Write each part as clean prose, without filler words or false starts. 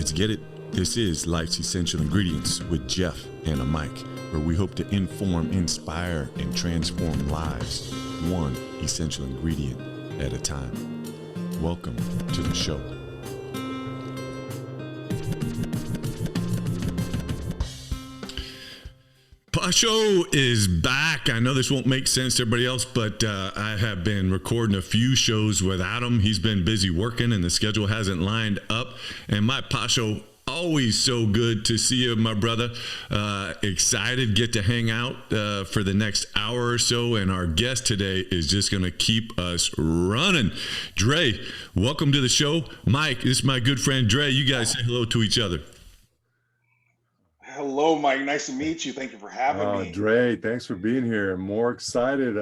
Let's get it. This is Life's Essential Ingredients with Jeff and a Mike, where we hope to inform, inspire, and transform lives, one essential ingredient at a time. Welcome to the show. Pasho is back. I know this won't make sense to everybody else, but I have been recording a few shows without him. He's been busy working and the schedule hasn't lined up. And my Pasho, always so good to see you, my brother. Excited, get to hang out for the next hour or so. And our guest today is just going to keep us running. Dre, welcome to the show. Mike, this is my good friend Dre. You guys say hello to each other. Hello, Mike. Nice to meet you. Thank you for having me. Dre, thanks for being here. More excited.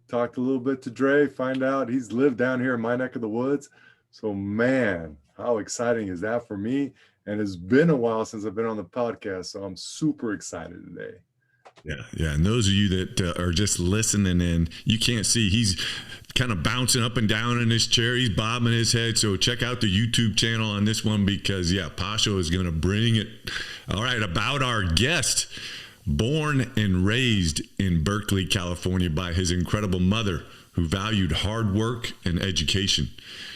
Talked a little bit to Dre, find out he's lived down here in my neck of the woods. So, man, how exciting is that for me? And it's been a while since I've been on the podcast, so I'm super excited today. Yeah. And those of you that are just listening in, you can't see. He's kind of bouncing up and down in his chair. He's bobbing his head. So check out the YouTube channel on this one because, Pasho is going to bring it. All right, about our guest. Born and raised in Berkeley, California by his incredible mother who valued hard work and education.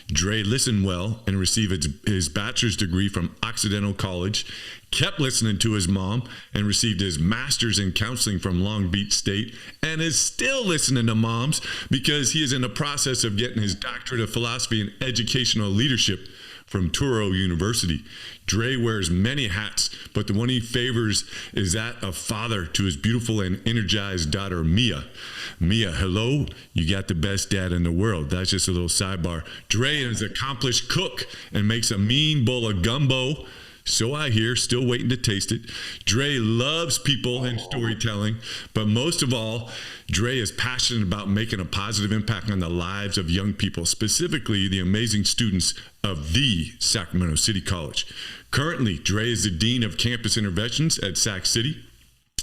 Dre listened well and received his bachelor's degree from Occidental College, kept listening to his mom and received his master's in counseling from Long Beach State, and is still listening to moms because he is in the process of getting his Doctorate of Philosophy in Educational Leadership from Touro University. Dre wears many hats, but the one he favors is that of father to his beautiful and energized daughter, Mia. Mia, hello. You got the best dad in the world. That's just a little sidebar. Dre is an accomplished cook and makes a mean bowl of gumbo. So I hear, still waiting to taste it. Dre loves people and storytelling, but most of all, Dre is passionate about making a positive impact on the lives of young people, specifically the amazing students of the Sacramento City College. Currently, Dre is the Dean of Campus Interventions at Sac City.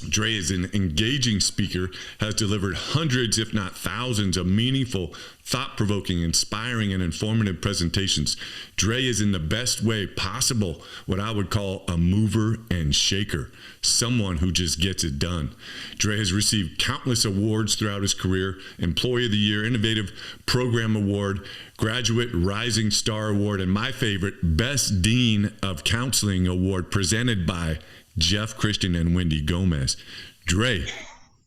Dre is an engaging speaker, has delivered hundreds, if not thousands, of meaningful, thought-provoking, inspiring, and informative presentations. Dre is in the best way possible what I would call a mover and shaker, someone who just gets it done. Dre has received countless awards throughout his career: Employee of the Year, Innovative Program Award, Graduate Rising Star Award, and my favorite, Best Dean of Counseling Award presented by Jeff Christian and Wendy Gomez. Dre,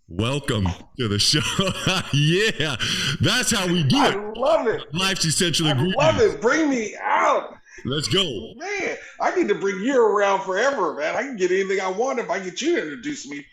welcome to the show. Yeah, that's how we do it. I love it. Life's Essential Ingredients. I love it. Bring me out. Let's go. Man, I need to bring you around forever, man. I can get anything I want if I get you to introduce me.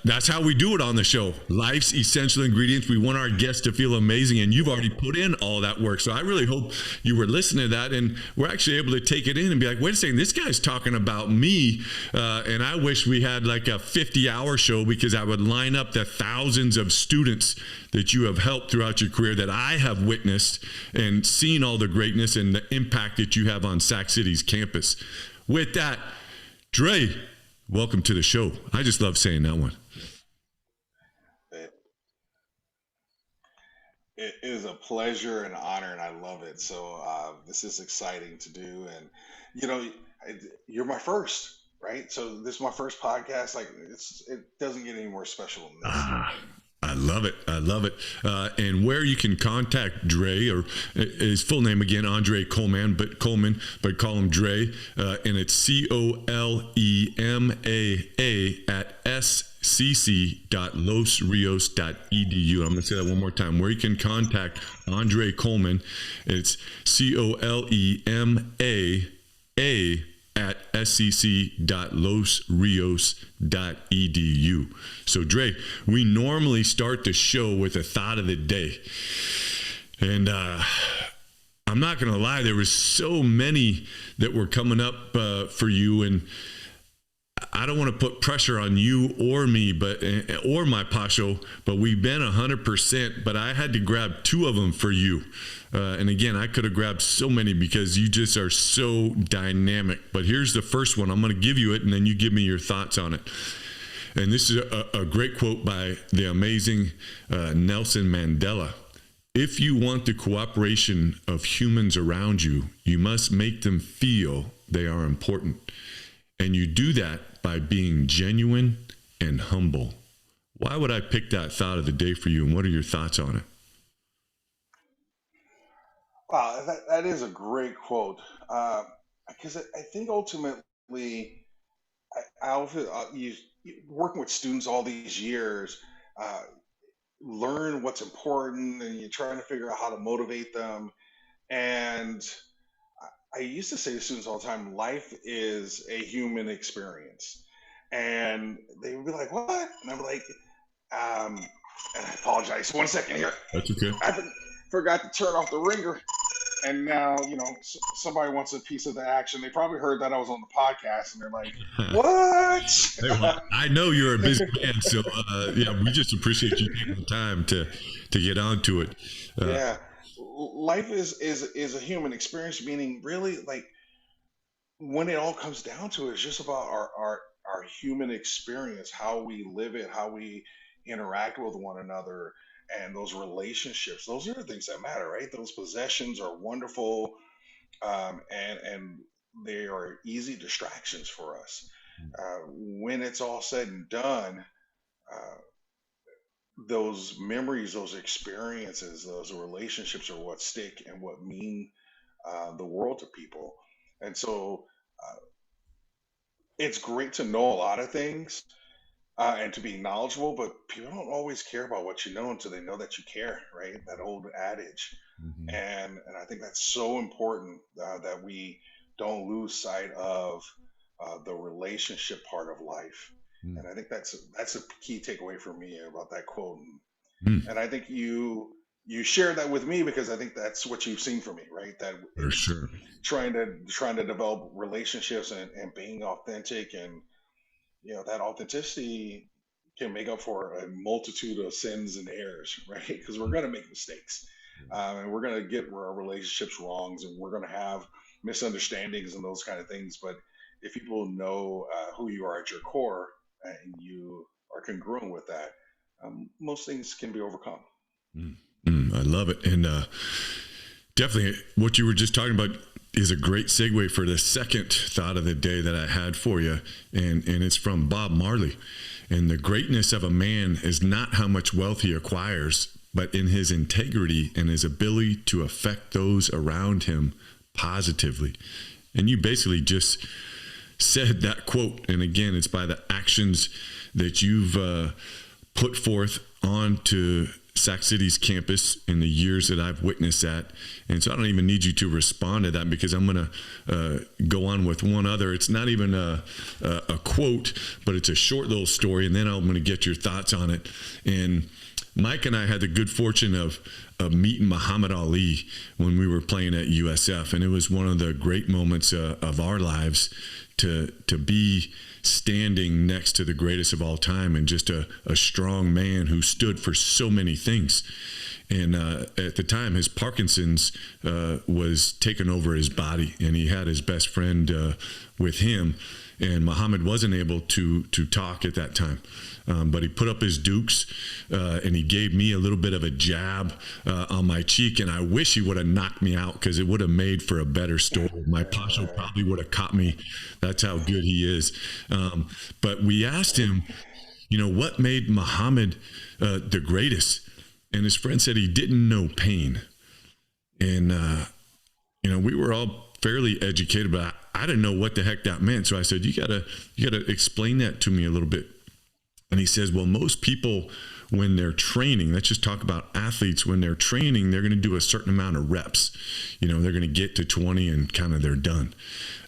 That's how we do it on the show. Life's Essential Ingredients. We want our guests to feel amazing, and you've already put in all that work. So I really hope you were listening to that, and we're actually able to take it in and be like, wait a second, this guy's talking about me, and I wish we had like a 50-hour show because I would line up the thousands of students that you have helped throughout your career that I have witnessed and seen all the greatness and the impact that you have on Sac City's campus. With that, Dre, welcome to the show. I just love saying that one. It is a pleasure and honor, and I love it. So this is exciting to do. And, you're my first, right? So this is my first podcast. Like, it doesn't get any more special than this. I love it. I love it. And where you can contact Dre, or his full name again, Andre Coleman, but call him Dre. And it's COLEMAA at scc.losrios.edu. I'm going to say that one more time. Where you can contact Andre Coleman, it's COLEMAA at scc.losrios.edu. So Dre, we normally start the show with a thought of the day. And I'm not going to lie, there were so many that were coming up for you, and I don't want to put pressure on you or me, or my Pasho, but we've been 100%, but I had to grab two of them for you. And again, I could have grabbed so many because you just are so dynamic. But here's the first one. I'm going to give you it, and then you give me your thoughts on it. And this is a great quote by the amazing Nelson Mandela. If you want the cooperation of humans around you, you must make them feel they are important. And you do that by being genuine and humble. Why would I pick that thought of the day for you, and what are your thoughts on it? Wow, that is a great quote. Because I think ultimately, I often working with students all these years, uh, learn what's important, and you're trying to figure out how to motivate them. And I used to say to students all the time, life is a human experience. And they would be like, what? And I'm like, and I apologize. 1 second here. That's okay. I forgot to turn off the ringer. And now, somebody wants a piece of the action. They probably heard that I was on the podcast, and they're like, what? Hey, well, I know you're a busy man, so we just appreciate you taking the time to get onto it. Yeah. Life is a human experience, meaning really, like, when it all comes down to it, it's just about our human experience, how we live it, how we interact with one another, and those relationships. Those are the things that matter, right? Those possessions are wonderful, and they are easy distractions for us. When it's all said and done, uh, those memories, those experiences, those relationships are what stick and what mean the world to people. And so it's great to know a lot of things, and to be knowledgeable, but people don't always care about what you know until they know that you care, right? That old adage. Mhm. And I think that's so important, that we don't lose sight of the relationship part of life. Mm. And I think that's a key takeaway for me about that quote. Mm, And I think you share that with me because I think that's what you've seen from me, right? That for it's sure. trying to develop relationships, and being authentic, and that authenticity can make up for a multitude of sins and errors, right? Because we're going to make mistakes, and we're going to get our relationships wrongs, and we're going to have misunderstandings and those kind of things. But if people know who you are at your core, and you are congruent with that, most things can be overcome. I love it. And definitely what you were just talking about is a great segue for the second thought of the day that I had for you. And it's from Bob Marley. And the greatness of a man is not how much wealth he acquires, but in his integrity and his ability to affect those around him positively. And you basically just said that quote. And again, it's by the actions that you've put forth onto Sac City's campus in the years that I've witnessed that. And so I don't even need you to respond to that, because I'm going to go on with one other. It's not even a quote, but it's a short little story. And then I'm going to get your thoughts on it. And Mike and I had the good fortune of meeting Muhammad Ali when we were playing at USF. And it was one of the great moments of our lives to be standing next to the greatest of all time, and just a strong man who stood for so many things. And at the time, his Parkinson's was taking over his body, and he had his best friend with him. And Muhammad wasn't able to talk at that time. But he put up his dukes, and he gave me a little bit of a jab on my cheek. And I wish he would have knocked me out, because it would have made for a better story. My pasha probably would have caught me. That's how good he is. But we asked him, what made Muhammad the greatest? And his friend said he didn't know pain. And, we were all fairly educated, but I didn't know what the heck that meant. So I said, you gotta explain that to me a little bit. And he says, well, most people, when they're training, let's just talk about athletes, when they're training, they're going to do a certain amount of reps. They're going to get to 20 and kind of they're done.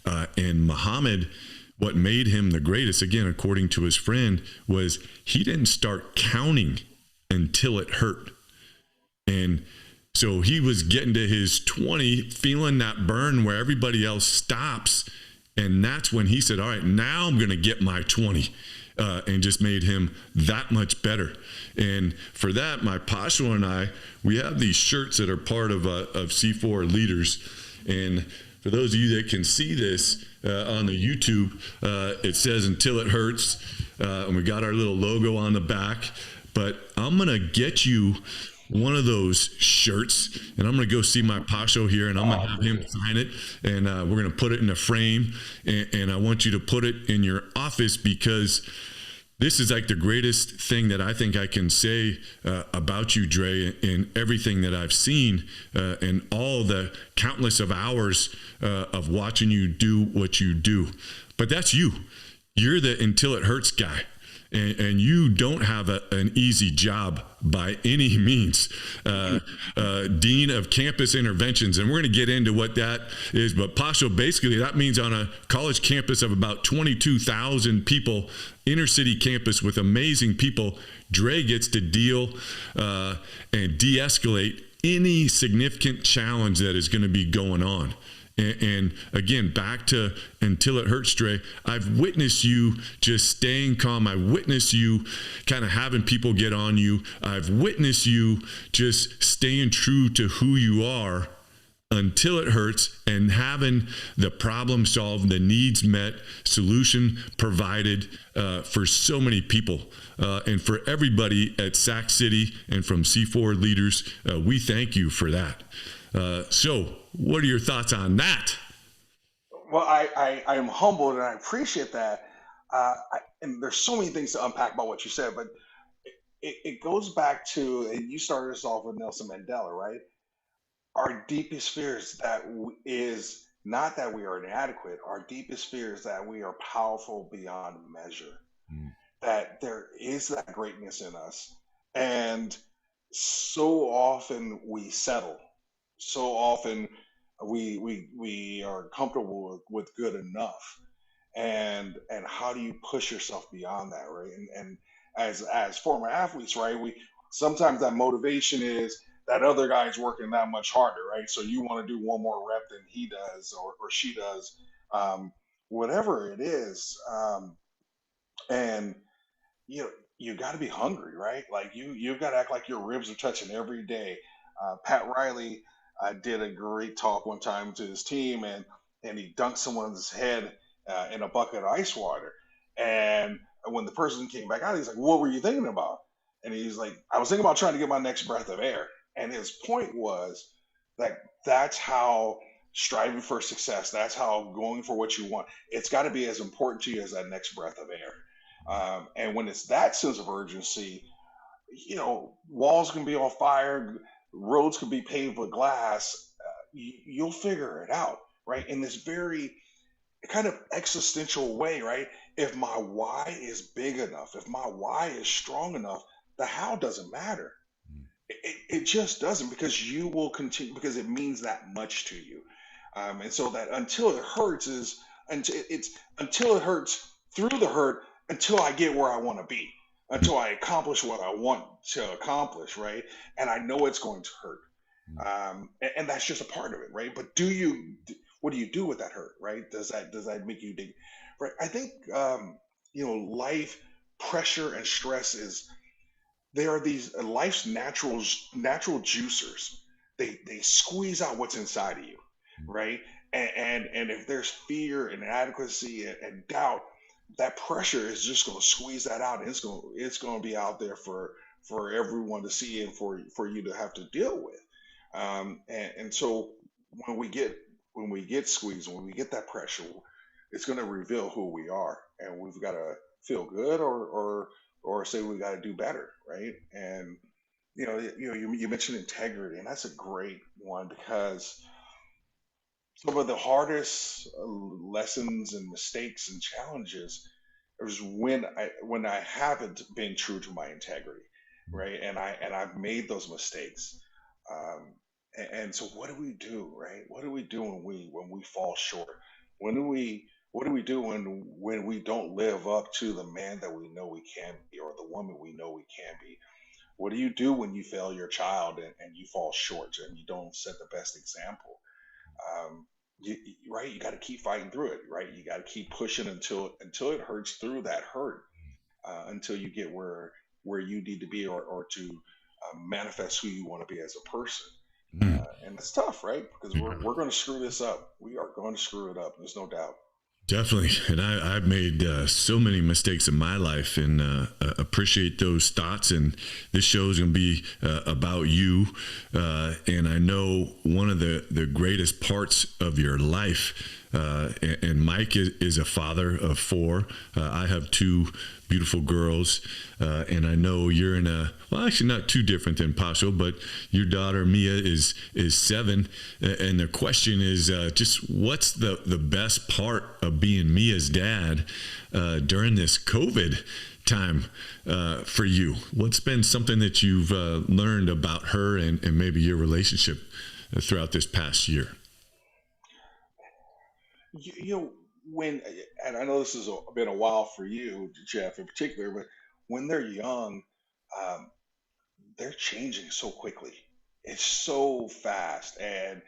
And Muhammad, what made him the greatest, again, according to his friend, was he didn't start counting until it hurt. And so he was getting to his 20, feeling that burn where everybody else stops. And that's when he said, all right, now I'm going to get my 20. And just made him that much better. And for that, my pasha and I, we have these shirts that are part of C4 Leaders. And for those of you that can see this on the YouTube, it says "Until It Hurts," and we got our little logo on the back. But I'm gonna get you one of those shirts, and I'm going to go see my Pasho here, and I'm going to have him sign it, and we're going to put it in a frame, and I want you to put it in your office, because this is like the greatest thing that I think I can say about you, Dre, in everything that I've seen, and all the countless of hours of watching you do what you do. But that's you. You're the until it hurts guy. And you don't have an easy job by any means. Dean of Campus Interventions, and we're going to get into what that is. But Pasho, basically, that means on a college campus of about 22,000 people, inner city campus with amazing people, Dre gets to deal and de-escalate any significant challenge that is going to be going on. And again, back to until it hurts, Dre, I've witnessed you just staying calm. I witnessed you kind of having people get on you. I've witnessed you just staying true to who you are until it hurts, and having the problem solved, the needs met, solution provided for so many people. And for everybody at Sac City and from C4 leaders, we thank you for that. So what are your thoughts on that? Well, I am humbled and I appreciate that. And there's so many things to unpack about what you said, but it goes back to, and you started us off with Nelson Mandela, right? Our deepest fear is not that we are inadequate. Our deepest fear is that we are powerful beyond measure, that there is that greatness in us. And so often we settle. So often we are comfortable with good enough. And how do you push yourself beyond that, right? And as former athletes, right, we sometimes that motivation is that other guy's working that much harder, right? So you want to do one more rep than he does or she does, whatever it is. And you know, you got to be hungry, right? Like you've got to act like your ribs are touching every day. Pat Riley did a great talk one time to his team, and he dunked someone's head in a bucket of ice water. And when the person came back out, he's like, "What were you thinking about?" And he's like, "I was thinking about trying to get my next breath of air." And his point was that that's how striving for success, that's how going for what you want, it's got to be as important to you as that next breath of air. And when it's that sense of urgency, you know, walls can be on fire, roads can be paved with glass. You'll figure it out, right? In this very kind of existential way, right? If my why is big enough, if my why is strong enough, the how doesn't matter. It just doesn't, because you will continue, because it means that much to you. And so that until it hurts is until it hurts through the hurt, until I get where I want to be, until I accomplish what I want to accomplish, right? And I know it's going to hurt. And that's just a part of it, right? But what do you do with that hurt, right? Does that make you dig, right? I think, life pressure and stress there are these life's natural juicers. They squeeze out what's inside of you, right? And if there's fear and inadequacy and doubt, that pressure is just going to squeeze that out, and it's going to be out there for everyone to see and for you to have to deal with. And so when we get squeezed, when we get that pressure, it's going to reveal who we are, and we've got to feel good or say we got to do better, right? And you mentioned integrity, and that's a great one, because some of the hardest lessons and mistakes and challenges is when I haven't been true to my integrity, right? And I've made those mistakes. And so what do we do, right? What do we do when we fall short? What do we do when we don't live up to the man that we know we can be, or the woman we know we can be? What do you do when you fail your child and you fall short and you don't set the best example? Right? You got to keep fighting through it, right? You got to keep pushing until it hurts through that hurt, until you get where you need to be, or to manifest who you want to be as a person. And it's tough, right? Because we're going to screw this up. We are going to screw it up. There's no doubt. Definitely. And I've made so many mistakes in my life, and appreciate those thoughts. And this show is going to be about you. And I know one of the greatest parts of your life, and Mike is a father of four. I have two beautiful girls. And I know you're in well, actually not too different than Paso, but your daughter Mia is 7. And the question is just what's the best part of being Mia's dad during this COVID time for you? What's been something that you've learned about her and maybe your relationship throughout this past year? You know, when, and I know this has been a while for you, Jeff, in particular, but when they're young, um, they're changing so quickly. It's so fast, and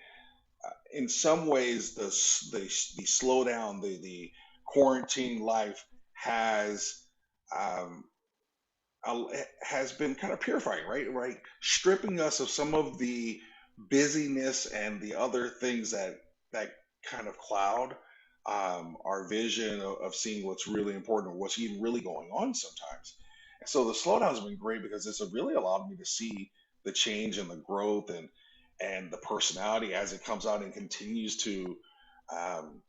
in some ways, the slowdown, the quarantine life has um, has been kind of purifying, right? Right, stripping us of some of the busyness and the other things that kind of cloud our vision of seeing what's really important or what's even really going on sometimes. And so the slowdown has been great because it's really allowed me to see the change and the growth and the personality as it comes out and continues um,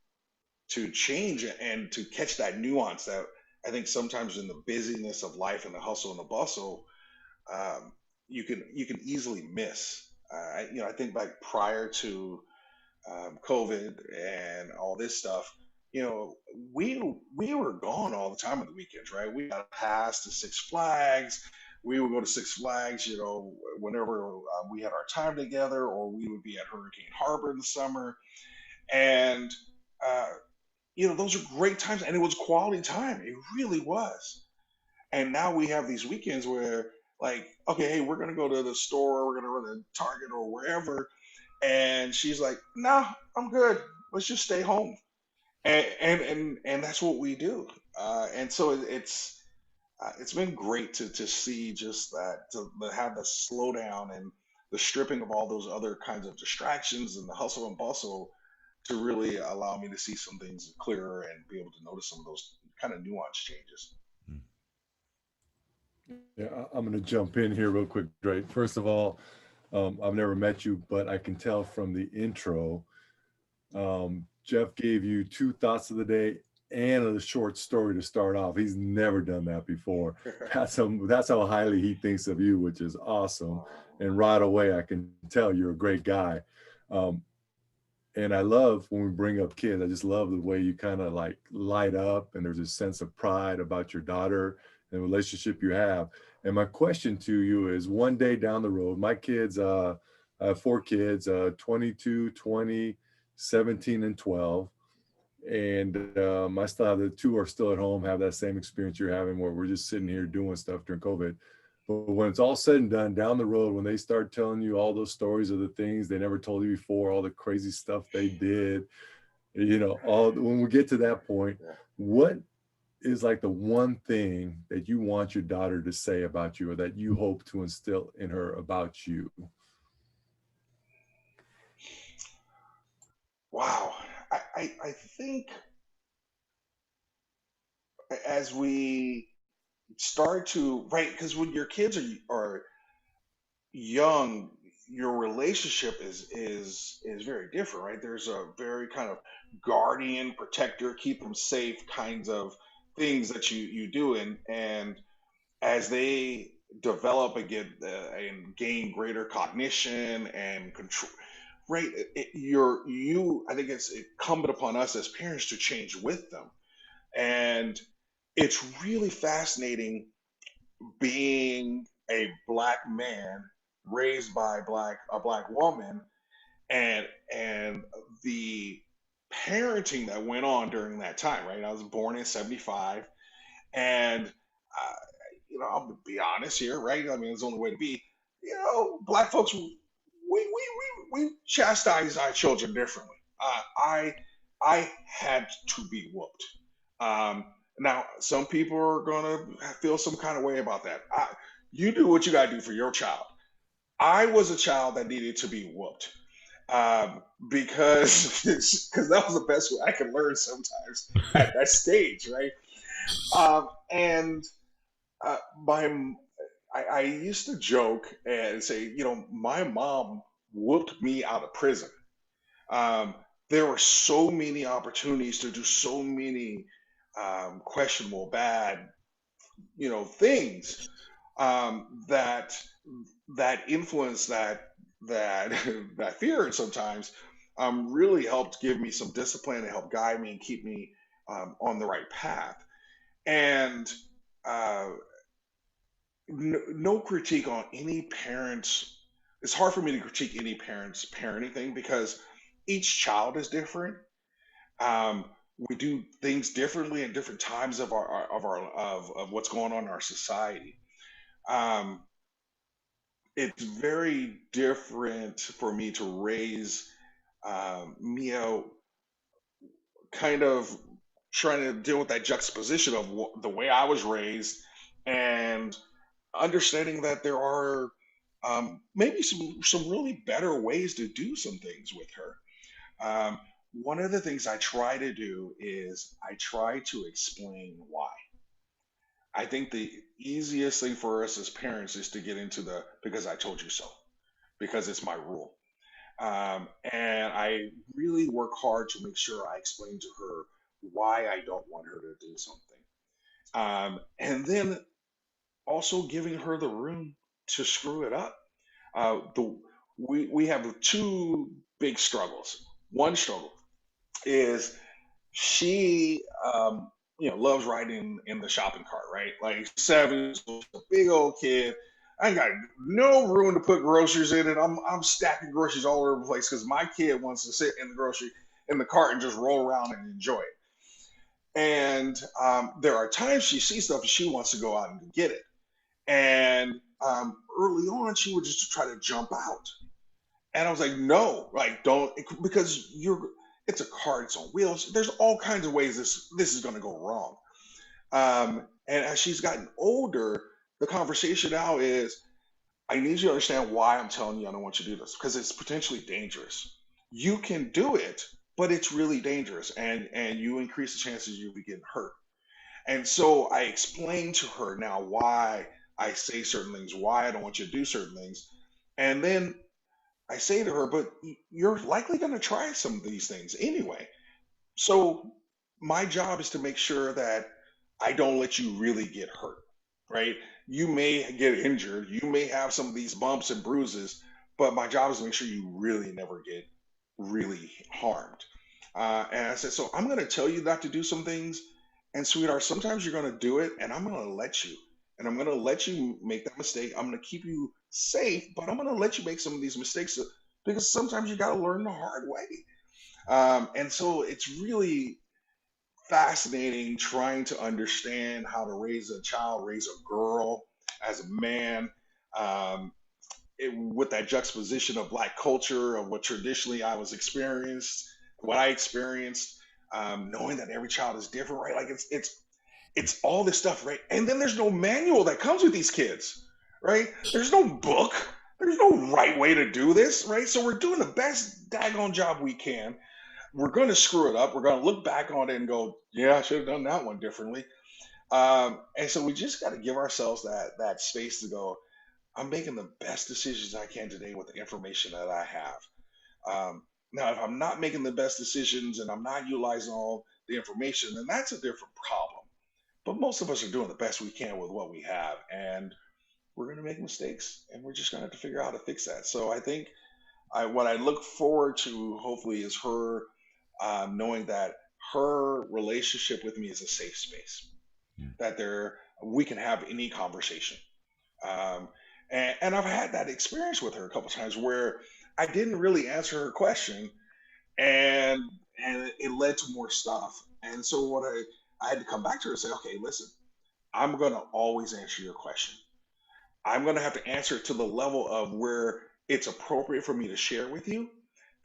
to change and to catch that nuance that I think sometimes in the busyness of life and the hustle and the bustle, um, you can easily miss. I think back prior to COVID and all this stuff. You know, we were gone all the time on the weekends, right? We got a pass to Six Flags. We would go to Six Flags, whenever we had our time together, or we would be at Hurricane Harbor in the summer. And uh, those are great times, and it was quality time. It really was. And now we have these weekends where, like, okay, hey, we're gonna go to the store, we're gonna run to Target or wherever, and she's like, "Nah, I'm good. Let's just stay home." And that's what we do. And so it's been great to see just that, to have the slowdown and the stripping of all those other kinds of distractions and the hustle and bustle to really allow me to see some things clearer and be able to notice some of those kind of nuance changes. Yeah, I'm going to jump in here real quick, Dre. First of all, I've never met you, but I can tell from the intro, Jeff gave you two thoughts of the day and a short story to start off. He's never done that before. That's how highly he thinks of you, which is awesome. And right away, I can tell you're a great guy. Um, and I love when we bring up kids. I just love the way you kind of like light up, and there's a sense of pride about your daughter and the relationship you have. And my question to you is, one day down the road, my kids, I have 4 kids, 22, 20, 17, and 12. And I still have the 2 are still at home, have that same experience you're having where we're just sitting here doing stuff during COVID. But when it's all said and done, down the road, when they start telling you all those stories of the things they never told you before, all the crazy stuff they did, all when we get to that point, Yeah. what is like the one thing that you want your daughter to say about you, or that you hope to instill in her about you? Wow. I think as we start to, right, because when your kids are young, your relationship is very different, right? There's a very kind of guardian, protector, keep them safe kinds of things that you do, and as they develop and get and gain greater cognition and control, right? I think it's incumbent upon us as parents to change with them, and it's really fascinating being a black man raised by a black woman, and the parenting that went on during that time, right? I was born in 75, and I'll be honest here, right? I mean, it's the only way to be. Black folks, we chastise our children differently. I had to be whooped. Now, some people are gonna feel some kind of way about that. You do what you gotta do for your child. I was a child that needed to be whooped, because that was the best way I could learn sometimes at that stage, right? And my I used to joke and say, my mom whooped me out of prison. Um, there were so many opportunities to do so many questionable, bad, things that influence that that fear sometimes really helped give me some discipline and help guide me and keep me on the right path. And uh, no critique on any parents. It's hard for me to critique any parents parenting thing because each child is different. um, we do things differently at different times of what's going on in our society. um, it's very different for me to raise Mia, kind of trying to deal with that juxtaposition of the way I was raised and understanding that there are maybe some really better ways to do some things with her. One of the things I try to do is I try to explain why. I think the easiest thing for us as parents is to get into the because I told you so, because it's my rule. And I really work hard to make sure I explain to her why I don't want her to do something. And then also giving her the room to screw it up. The we have two big struggles. One struggle is she loves riding in the shopping cart, right? Like seven, a big old kid. I ain't got no room to put groceries in it. I'm stacking groceries all over the place because my kid wants to sit in the grocery in the cart and just roll around and enjoy it. And there are times she sees stuff and she wants to go out and get it. And early on, she would just try to jump out. And I was like, no, like don't, because it's a car, it's on wheels. There's all kinds of ways this is going to go wrong. And as she's gotten older, the conversation now is, I need you to understand why I'm telling you I don't want you to do this because it's potentially dangerous. You can do it, but it's really dangerous, and you increase the chances of you be getting hurt. And so I explained to her now why I say certain things, why I don't want you to do certain things, and then I say to her, but you're likely going to try some of these things anyway. So my job is to make sure that I don't let you really get hurt, right? You may get injured, you may have some of these bumps and bruises, but my job is to make sure you really never get really harmed. And I said, so I'm going to tell you not to do some things. And sweetheart, sometimes you're going to do it, and I'm going to let you. And I'm going to let you make that mistake. I'm going to keep you safe, but I'm going to let you make some of these mistakes because sometimes you got to learn the hard way. And so it's really fascinating trying to understand how to raise a child, raise a girl as a man, um, with that juxtaposition of Black culture, of what traditionally I was experienced, what I experienced, knowing that every child is different, right? Like it's all this stuff, right? And then there's no manual that comes with these kids, right? There's no book. There's no right way to do this, right? So we're doing the best daggone job we can. We're going to screw it up. We're going to look back on it and go, yeah, I should have done that one differently. And so we just got to give ourselves that space to go, I'm making the best decisions I can today with the information that I have. Now, if I'm not making the best decisions and I'm not utilizing all the information, then that's a different problem. But most of us are doing the best we can with what we have, and we're going to make mistakes, and we're just going to have to figure out how to fix that. So I think what I look forward to, hopefully, is her knowing that her relationship with me is a safe space, that we can have any conversation. Um, and I've had that experience with her a couple times where I didn't really answer her question, and it led to more stuff. And so I had to come back to her and say, okay, listen, I'm going to always answer your question. I'm going to have to answer it to the level of where it's appropriate for me to share with you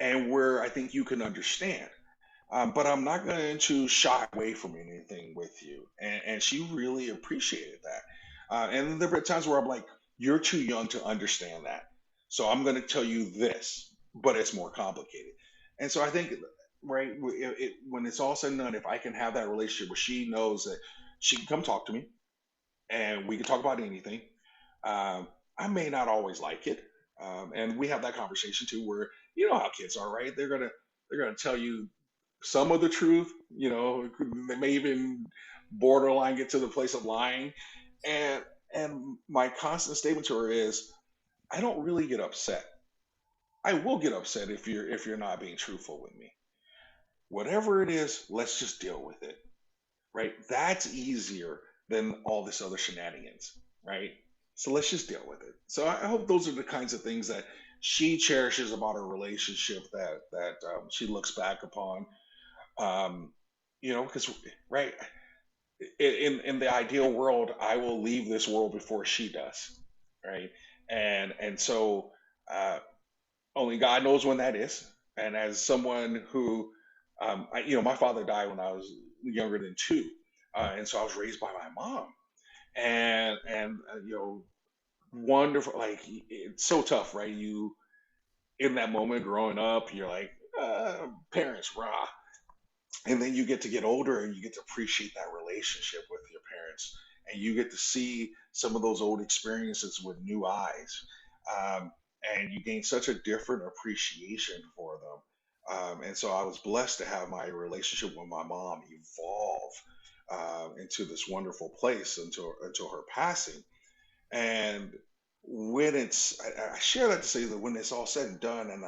and where I think you can understand. But I'm not going to shy away from anything with you. And she really appreciated that. And there were times where I'm like, you're too young to understand that. So I'm going to tell you this. but it's more complicated. And so I think, right, when it's all said and done, if I can have that relationship where she knows that she can come talk to me and we can talk about anything, um, I may not always like it, and we have that conversation too, where you know how kids are, right? They're gonna tell you some of the truth. You know, they may even borderline get to the place of lying, and my constant statement to her is, I don't really get upset. I will get upset if you're not being truthful with me. Whatever it is, let's just deal with it, right? That's easier than all this other shenanigans, right? So let's just deal with it. So I hope those are the kinds of things that she cherishes about her relationship, that she looks back upon. Um, you know, because right, in the ideal world, I will leave this world before she does, right? And so only God knows when that is. And as someone who, you know, my father died when I was younger than two, and so I was raised by my mom, and you know, wonderful. Like it's so tough, right? You in that moment growing up, you're like, parents, rah, and then you get to get older and you get to appreciate that relationship with your parents, and you get to see some of those old experiences with new eyes, um, and you gain such a different appreciation for them. And so I was blessed to have my relationship with my mom evolve into this wonderful place until her passing. And when I share that to say that when it's all said and done, and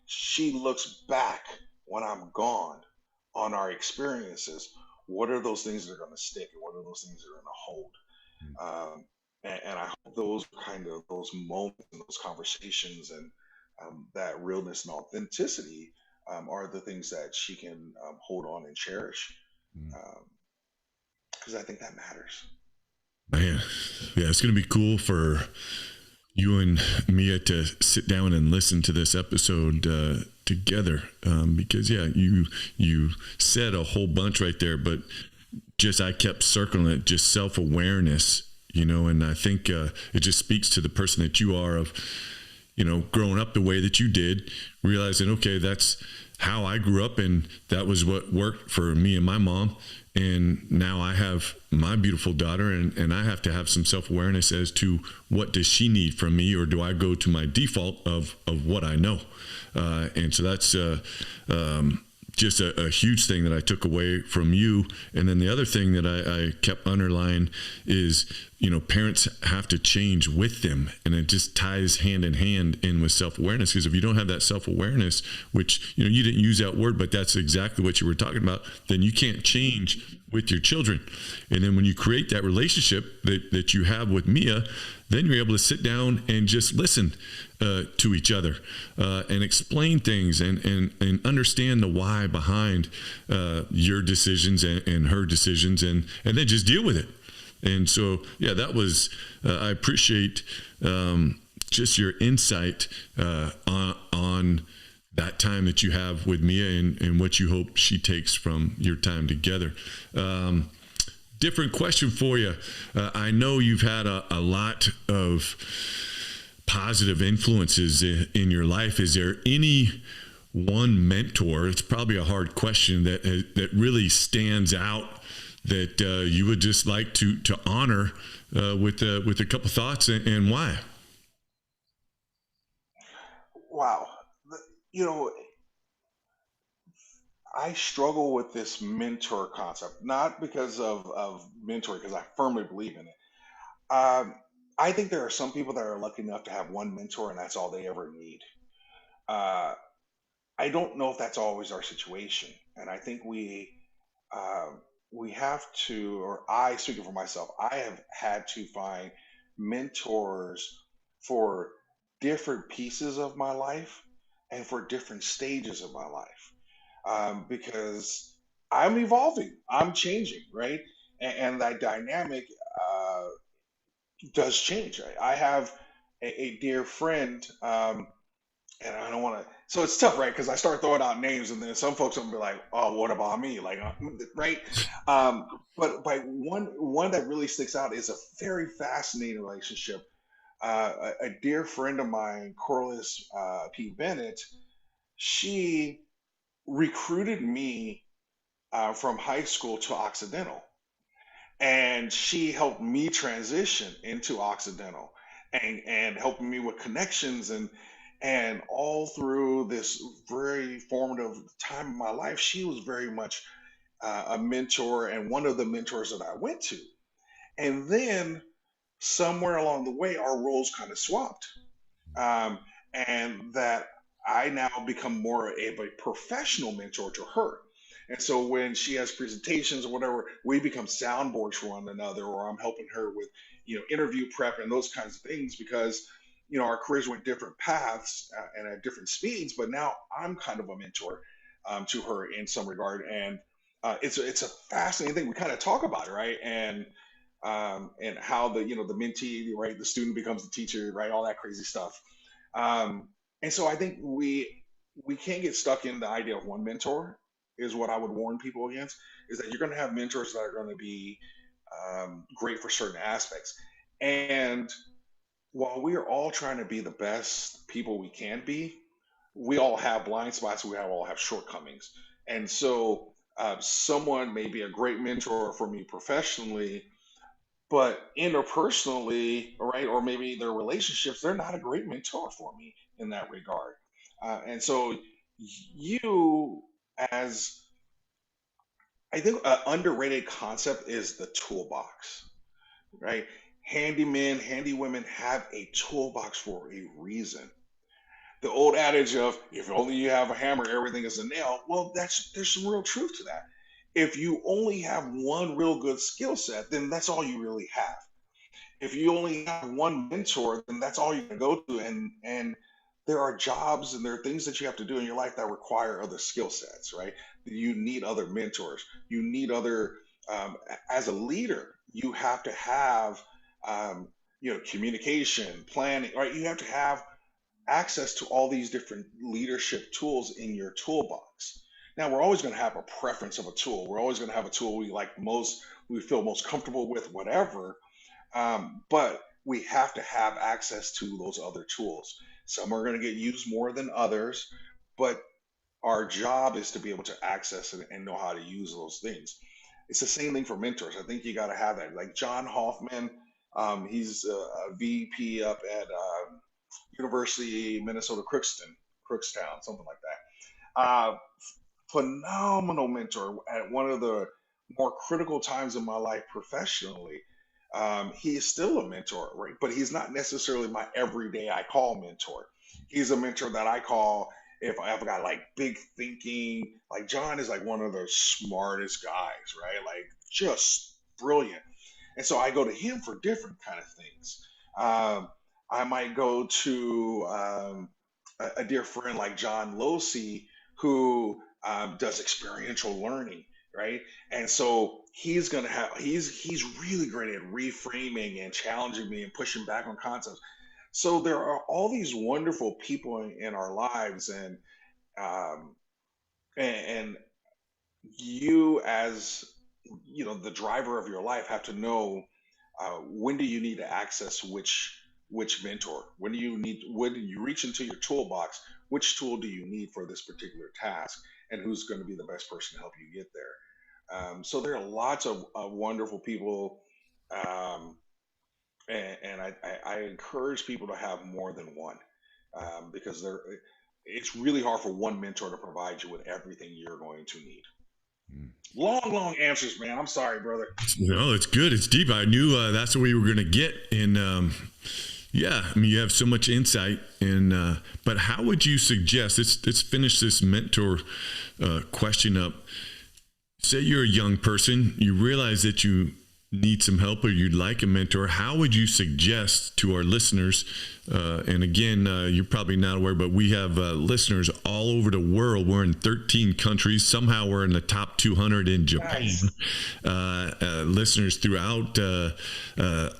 she looks back when I'm gone on our experiences, what are those things that are going to stick, and what are those things that are going to hold? Um, and I hope those kind of those moments and those conversations and that realness and authenticity are the things that she can hold on and cherish, because I think that matters. Man, yeah, it's going to be cool for you and Mia to sit down and listen to this episode together, because yeah, you said a whole bunch right there, but just I kept circling it, just self-awareness, you know, and I think it just speaks to the person that you are, of, you know, growing up the way that you did, realizing, okay, that's how I grew up and that was what worked for me and my mom. And now I have my beautiful daughter, and I have to have some self-awareness as to what does she need from me, or do I go to my default of what I know? And so that's just a huge thing that I took away from you. And then the other thing that I kept underlying is, you know, parents have to change with them, and it just ties hand in hand in with self-awareness, because if you don't have that self-awareness, which, you know, you didn't use that word, but that's exactly what you were talking about, then you can't change with your children. And then when you create that relationship that you have with Mia, then you're able to sit down and just listen to each other, and explain things, and understand the why behind your decisions and her decisions, and then just deal with it. And so, yeah, that was, I appreciate just your insight on that time that you have with Mia, and what you hope she takes from your time together. Different question for you. I know you've had a lot of positive influences in your life. Is there any one mentor? It's probably a hard question, that really stands out, that you would just like to honor with a couple thoughts, and why? Wow. You know, I struggle with this mentor concept, not because of mentor, because I firmly believe in it. Um, I think there are some people that are lucky enough to have one mentor and that's all they ever need. Uh, I don't know if that's always our situation, and I think uh, we have to, or I, speaking for myself, I have had to find mentors for different pieces of my life and for different stages of my life, because I'm evolving, I'm changing, right? And that dynamic uh, does change. I have a dear friend, and I don't want to. So it's tough, right? Because I start throwing out names, and then some folks will be like, "Oh, what about me?" Like, right? But one that really sticks out is a very fascinating relationship. A dear friend of mine, Corliss P. Bennett. she recruited me from high school to Occidental, and she helped me transition into Occidental, and helping me with connections, and all through this very formative time in my life, she was very much a mentor and one of the mentors that I went to. And then somewhere along the way, our roles kind of swapped, um, and that I now become more of a professional mentor to her. And so when she has presentations or whatever, we become soundboards for one another, or I'm helping her with, interview prep and those kinds of things, because, our careers went different paths and at different speeds. But now I'm kind of a mentor to her in some regard, and it's a fascinating thing. We kind of talk about it, right? And how the mentee, right, the student becomes the teacher, right, all that crazy stuff. And so I think we can't get stuck in the idea of one mentor, is what I would warn people against, is that you're going to have mentors that are going to be great for certain aspects. And while we are all trying to be the best people we can be, we all have blind spots. We all have shortcomings. And so someone may be a great mentor for me professionally, but interpersonally, right, or maybe their relationships, they're not a great mentor for me in that regard. And so you, as I think, an underrated concept is the toolbox, right? Handy men, handy women have a toolbox for a reason. The old adage of if only you have a hammer, everything is a nail. Well, there's some real truth to that. If you only have one real good skill set, then that's all you really have. If you only have one mentor, then that's all you can go to. And there are jobs and there are things that you have to do in your life that require other skill sets, right? You need other mentors. You need other, as a leader, you have to have, communication, planning, right? You have to have access to all these different leadership tools in your toolbox. Now, we're always going to have a preference of a tool. We're always going to have a tool we like most, we feel most comfortable with, whatever. But we have to have access to those other tools. Some are going to get used more than others, but our job is to be able to access it and know how to use those things. It's the same thing for mentors. I think you got to have that. Like John Hoffman, he's a VP up at University Minnesota Crookstown, something like that. Phenomenal mentor at one of the more critical times in my life professionally. He is still a mentor, right? But he's not necessarily my everyday I call mentor. He's a mentor that I call if I've got like big thinking. Like John is like one of the smartest guys, right? Like just brilliant. And so I go to him for different kind of things. I might go to a dear friend like John Losey, who does experiential learning, right? And so he's really great at reframing and challenging me and pushing back on concepts. So there are all these wonderful people in our lives, um, and you, as the driver of your life, have to know when do you need to access which mentor. When you reach into your toolbox, which tool do you need for this particular task, and who's going to be the best person to help you get there. So there are lots of wonderful people, um, and I encourage people to have more than one, because it's really hard for one mentor to provide you with everything you're going to need. Long answers, man. I'm sorry, brother. No, it's good. It's deep. I knew that's what we were going to get. And yeah, I mean, you have so much insight. And but how would you suggest? Let's finish this mentor question up. Say you're a young person, you realize that you need some help or you'd like a mentor. How would you suggest to our listeners? And again, you're probably not aware, but we have listeners all over the world. We're in 13 countries. Somehow we're in the top 200 in Japan. Nice. Listeners throughout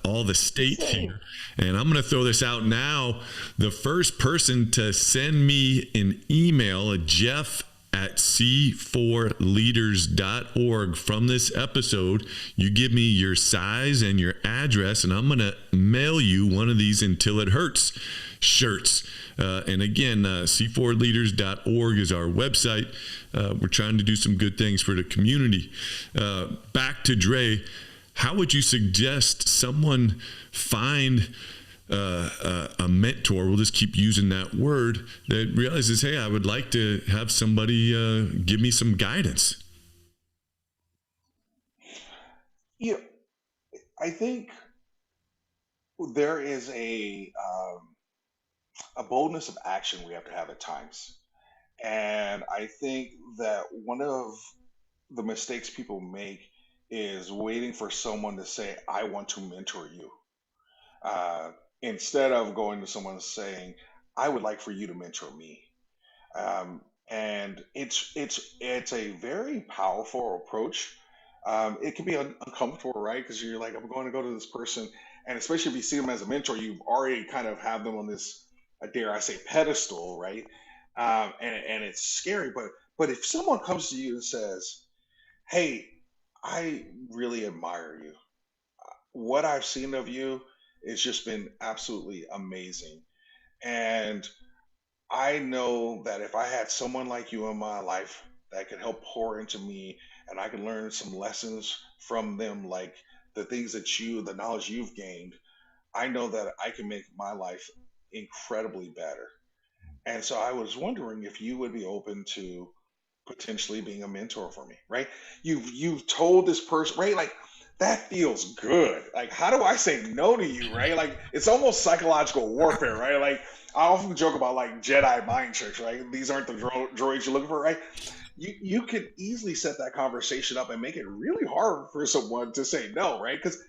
all the states here. And I'm going to throw this out now. The first person to send me an email, Jeff at c4leaders.org. From this episode, you give me your size and your address, and I'm going to mail you one of these Until It Hurts shirts. And again, c4leaders.org is our website. We're trying to do some good things for the community. Back to Dre, how would you suggest someone find a mentor, we'll just keep using that word, that realizes, hey, I would like to have somebody give me some guidance? Yeah, I think there is a boldness of action we have to have at times. And I think that one of the mistakes people make is waiting for someone to say, I want to mentor you. Instead of going to someone saying, I would like for you to mentor me. And it's a very powerful approach. It can be uncomfortable, right? Because you're like, I'm going to go to this person, and especially if you see them as a mentor, you already kind of have them on this, dare I say, pedestal, right? And it's scary. But if someone comes to you and says, Hey, I really admire you. What I've seen of you, it's just been absolutely amazing. And I know that if I had someone like you in my life that could help pour into me and I can learn some lessons from them, like the knowledge you've gained, I know that I can make my life incredibly better. And so I was wondering if you would be open to potentially being a mentor for me, right? You've told this person, right? Like that feels good. Like how do I say no to you, right? Like it's almost psychological warfare, right? Like I often joke about like Jedi mind tricks, right? These aren't the droids you're looking for, right? You could easily set that conversation up and make it really hard for someone to say no, right? Because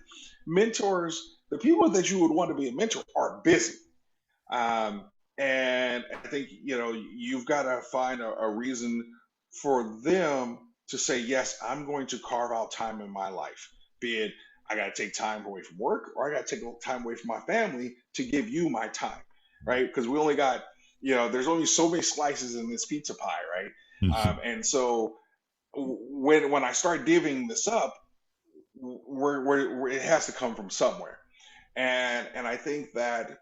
mentors, the people that you would want to be a mentor are busy. Um, and I think, you've got to find a reason for them to say, yes, I'm going to carve out time in my life. Be it I got to take time away from work or I got to take time away from my family to give you my time, right? Because we only got, there's only so many slices in this pizza pie, right? And so when I start divvying this up, it has to come from somewhere. And I think that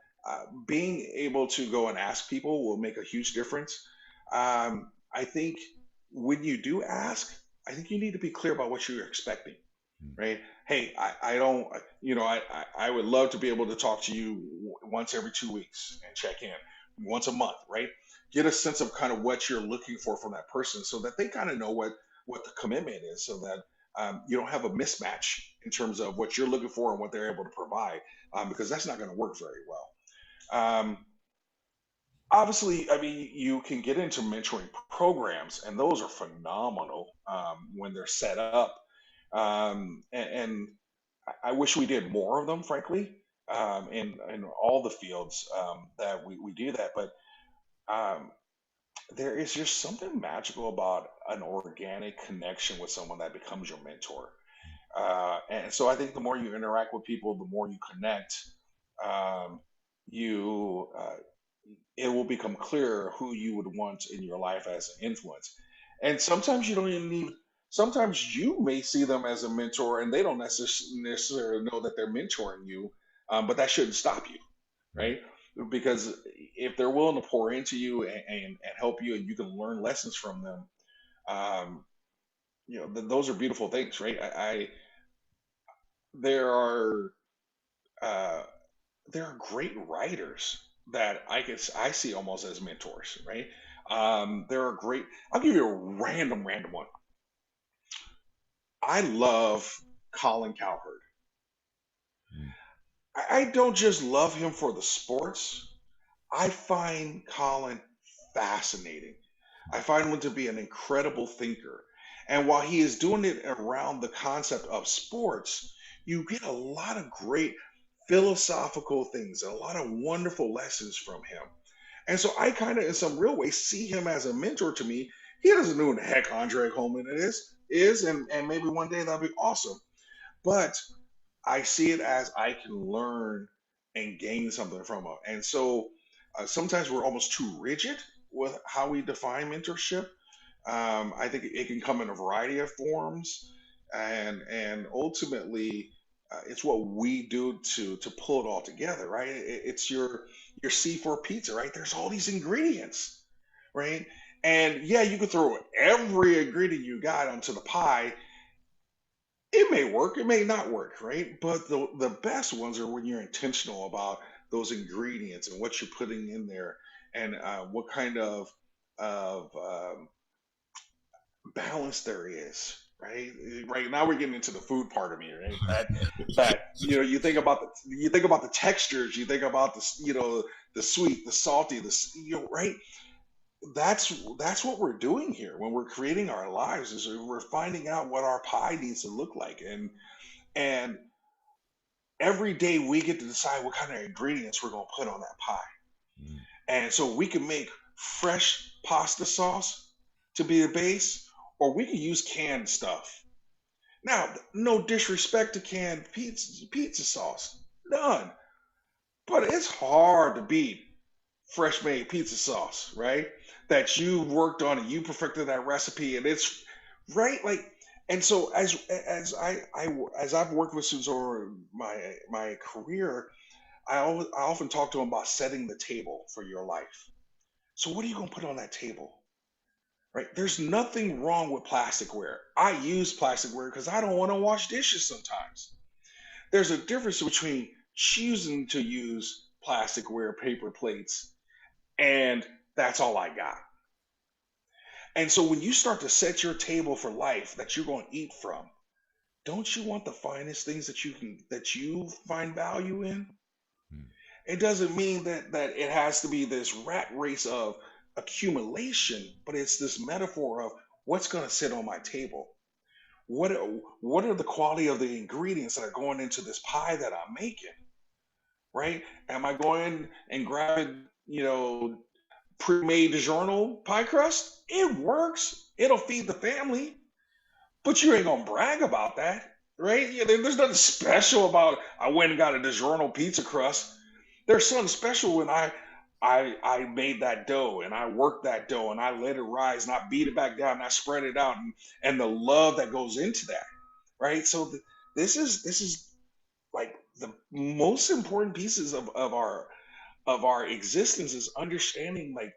being able to go and ask people will make a huge difference. I think when you do ask, I think you need to be clear about what you're expecting, right? Hey, I don't, I would love to be able to talk to you once every 2 weeks and check in once a month, right? Get a sense of kind of what you're looking for from that person so that they kind of know what the commitment is, so that you don't have a mismatch in terms of what you're looking for and what they're able to provide, because that's not going to work very well. Um, Obviously, I mean, you can get into mentoring programs, and those are phenomenal when they're set up. And I wish we did more of them, frankly, in all the fields that we do that. But um, there is just something magical about an organic connection with someone that becomes your mentor. And so I think the more you interact with people, the more you connect, um, you it will become clearer who you would want in your life as an influence. And sometimes you don't even need, sometimes you may see them as a mentor and they don't necessarily know that they're mentoring you, but that shouldn't stop you, right? Because if they're willing to pour into you and help you and you can learn lessons from them, um, those are beautiful things, right? There are uh, there are great writers that I see almost as mentors, right? There are great. I'll give you a random one. I love Colin Cowherd. I don't just love him for the sports. I find Colin fascinating. I find him to be an incredible thinker. And while he is doing it around the concept of sports, you get a lot of great philosophical things and a lot of wonderful lessons from him. And so I kind of, in some real way, see him as a mentor to me. He doesn't know who the heck Andre Coleman is, and maybe one day that'll be awesome. But I see it as I can learn and gain something from him. And so sometimes we're almost too rigid with how we define mentorship. I think it can come in a variety of forms, and ultimately, it's what we do to pull it all together, right? It's your C4 pizza, right? There's all these ingredients, right? And yeah, you can throw every ingredient you got onto the pie. It may work, it may not work, right? But the best ones are when you're intentional about those ingredients and what you're putting in there, and what kind of balance there is, right? Right now we're getting into the food part of me, right? That you think about the textures, you think about the sweet, the salty, right? That's what we're doing here when we're creating our lives, is we're finding out what our pie needs to look like, and every day we get to decide what kind of ingredients we're going to put on that pie. Mm. And so we can make fresh pasta sauce to be the base, or we can use canned stuff. Now, no disrespect to canned pizza sauce, none. But it's hard to beat fresh made pizza sauce, right? That you worked on and you perfected that recipe, and it's right like. And so as I've worked with students over my career, I often talk to them about setting the table for your life. So what are you going to put on that table? Right? There's nothing wrong with plasticware. I use plasticware because I don't want to wash dishes sometimes. There's a difference between choosing to use plasticware, paper plates, and that's all I got. And so when you start to set your table for life that you're going to eat from, don't you want the finest things that you find value in? Mm. It doesn't mean that it has to be this rat race of accumulation, but it's this metaphor of what's going to sit on my table. What what are the quality of the ingredients that are going into this pie that I'm making, right? Am I going and grabbing, pre-made DiGiorno pie crust? It works. It'll feed the family, but you ain't gonna brag about that, right? Yeah, there's nothing special about I went and got a DiGiorno pizza crust. There's something special when I made that dough and I worked that dough and I let it rise and I beat it back down and I spread it out, and the love that goes into that, right? So this is like the most important pieces of our existence, is understanding like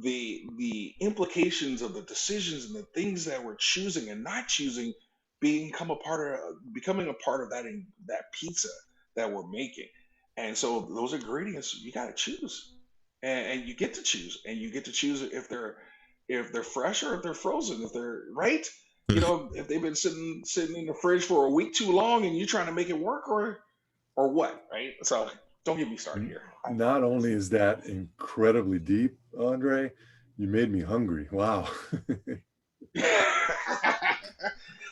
the implications of the decisions and the things that we're choosing and not choosing, becoming a part of that pizza that we're making. And so those ingredients you got to choose, and you get to choose, and you get to choose if they're fresh or if they're frozen, if they're right, if they've been sitting in the fridge for a week too long and you're trying to make it work, or what, right? So don't get me started here. Not only is that incredibly deep, Andre, you made me hungry. Wow.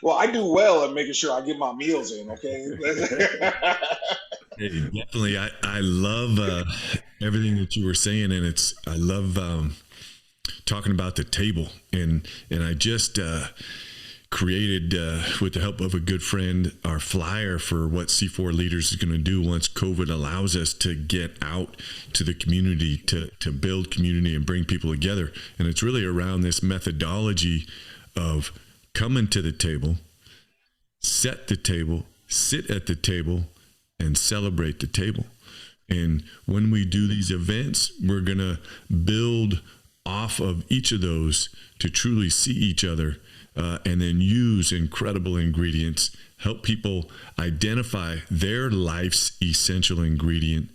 Well, I do well at making sure I get my meals in. Okay. Hey, definitely. I love everything that you were saying, and I love talking about the table, and I just created, with the help of a good friend, our flyer for what C4 Leaders is going to do once COVID allows us to get out to the community, to build community and bring people together. And it's really around this methodology of coming to the table, set the table, sit at the table, and celebrate the table. And when we do these events, we're going to build off of each of those to truly see each other, and then use incredible ingredients, help people identify their life's essential ingredient,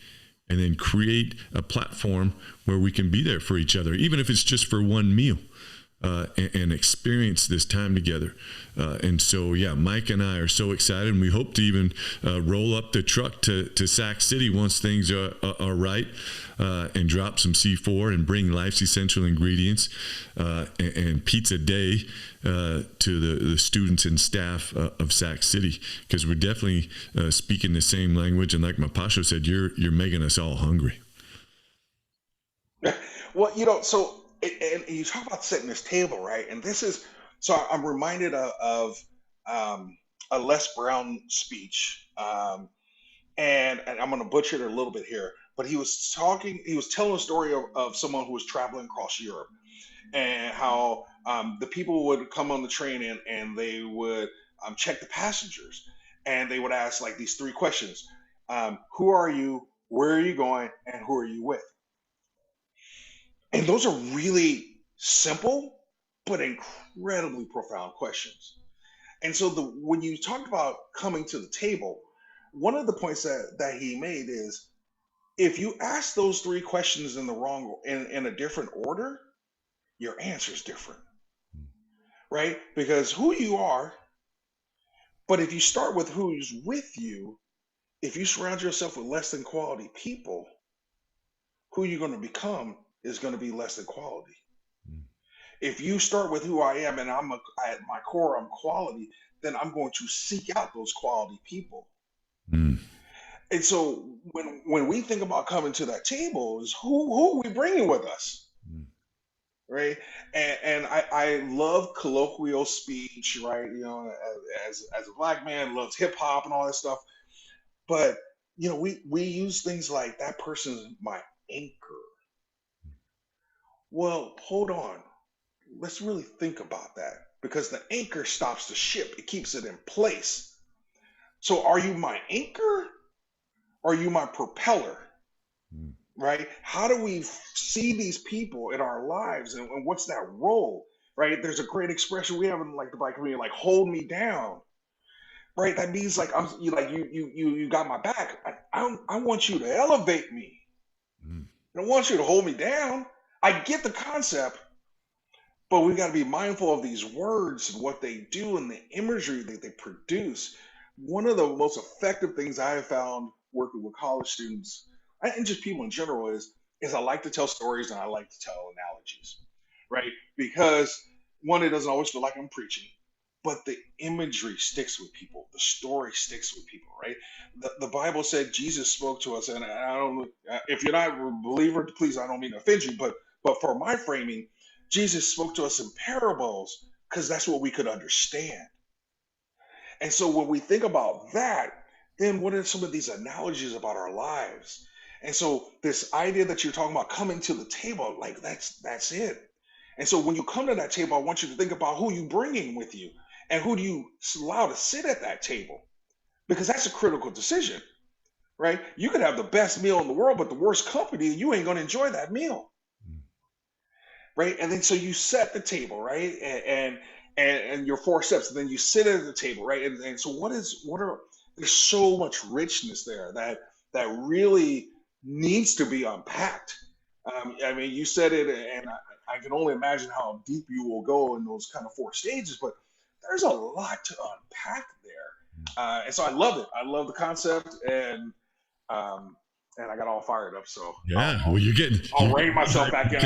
and then create a platform where we can be there for each other, even if it's just for one meal. And experience this time together. And so, yeah, Mike and I are so excited, and we hope to even roll up the truck to Sac City once things are right, and drop some C4 and bring life's essential ingredients and pizza day to the students and staff of Sac City, because we're definitely speaking the same language. And like my Pasha said, you're making us all hungry. Well, and you talk about setting this table, right? And this is so I'm reminded of a Les Brown speech, and I'm going to butcher it a little bit here, but he was telling a story of someone who was traveling across Europe, and how the people would come on the train and they would check the passengers, and they would ask like these three questions: Who are you? Where are you going? And who are you with? And those are really simple, but incredibly profound questions. And so when you talk about coming to the table, one of the points that he made is if you ask those three questions in a different order, your answer is different, right? Because who you are, but if you start with who's with you, if you surround yourself with less than quality people, who you're going to become is going to be less than quality. If you start with who I am and at my core, I'm quality, then I'm going to seek out those quality people. Mm. And so when we think about coming to that table, is who are we bringing with us? Right. And I love colloquial speech, right? You know, as a black man, loves hip hop and all that stuff. But, you know, we use things like that person's my anchor. Well, hold on. Let's really think about that, because the anchor stops the ship. It keeps it in place. So are you my anchor? Or are you my propeller? Right? How do we see these people in our lives, and what's that role? Right? There's a great expression we have in like the black community, like "hold me down." Right? That means like you got my back. I want you to elevate me. I don't want you to hold me down. I get the concept, but we've got to be mindful of these words and what they do and the imagery that they produce. One of the most effective things I have found working with college students and just people in general is I like to tell stories and I like to tell analogies, right? Because one, it doesn't always feel like I'm preaching, but the imagery sticks with people. The story sticks with people, right? The Bible said Jesus spoke to us, and I don't. If you're not a believer, please, I don't mean to offend you, but for my framing, Jesus spoke to us in parables because that's what we could understand. And so when we think about that, then what are some of these analogies about our lives? And so this idea that you're talking about coming to the table, like that's it. And so when you come to that table, I want you to think about who you bringing with you and who do you allow to sit at that table, because that's a critical decision, right? You could have the best meal in the world, but the worst company, you ain't going to enjoy that meal, right? And then so you set the table, right? And your four steps, and then you sit at the table, right? And so there's so much richness there that really needs to be unpacked. I mean, you said it, and I can only imagine how deep you will go in those kind of four stages, but there's a lot to unpack there. And so I love it. I love the concept, and I got all fired up. So yeah, I'll rein myself back in.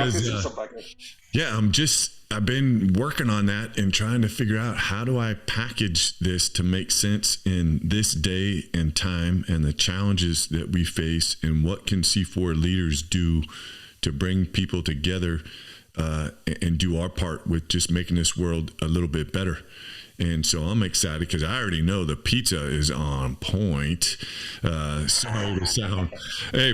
Yeah, I've been working on that and trying to figure out how do I package this to make sense in this day and time and the challenges that we face, and what can C4 leaders do to bring people together and do our part with just making this world a little bit better. And so I'm excited because I already know the pizza is on point. Hey,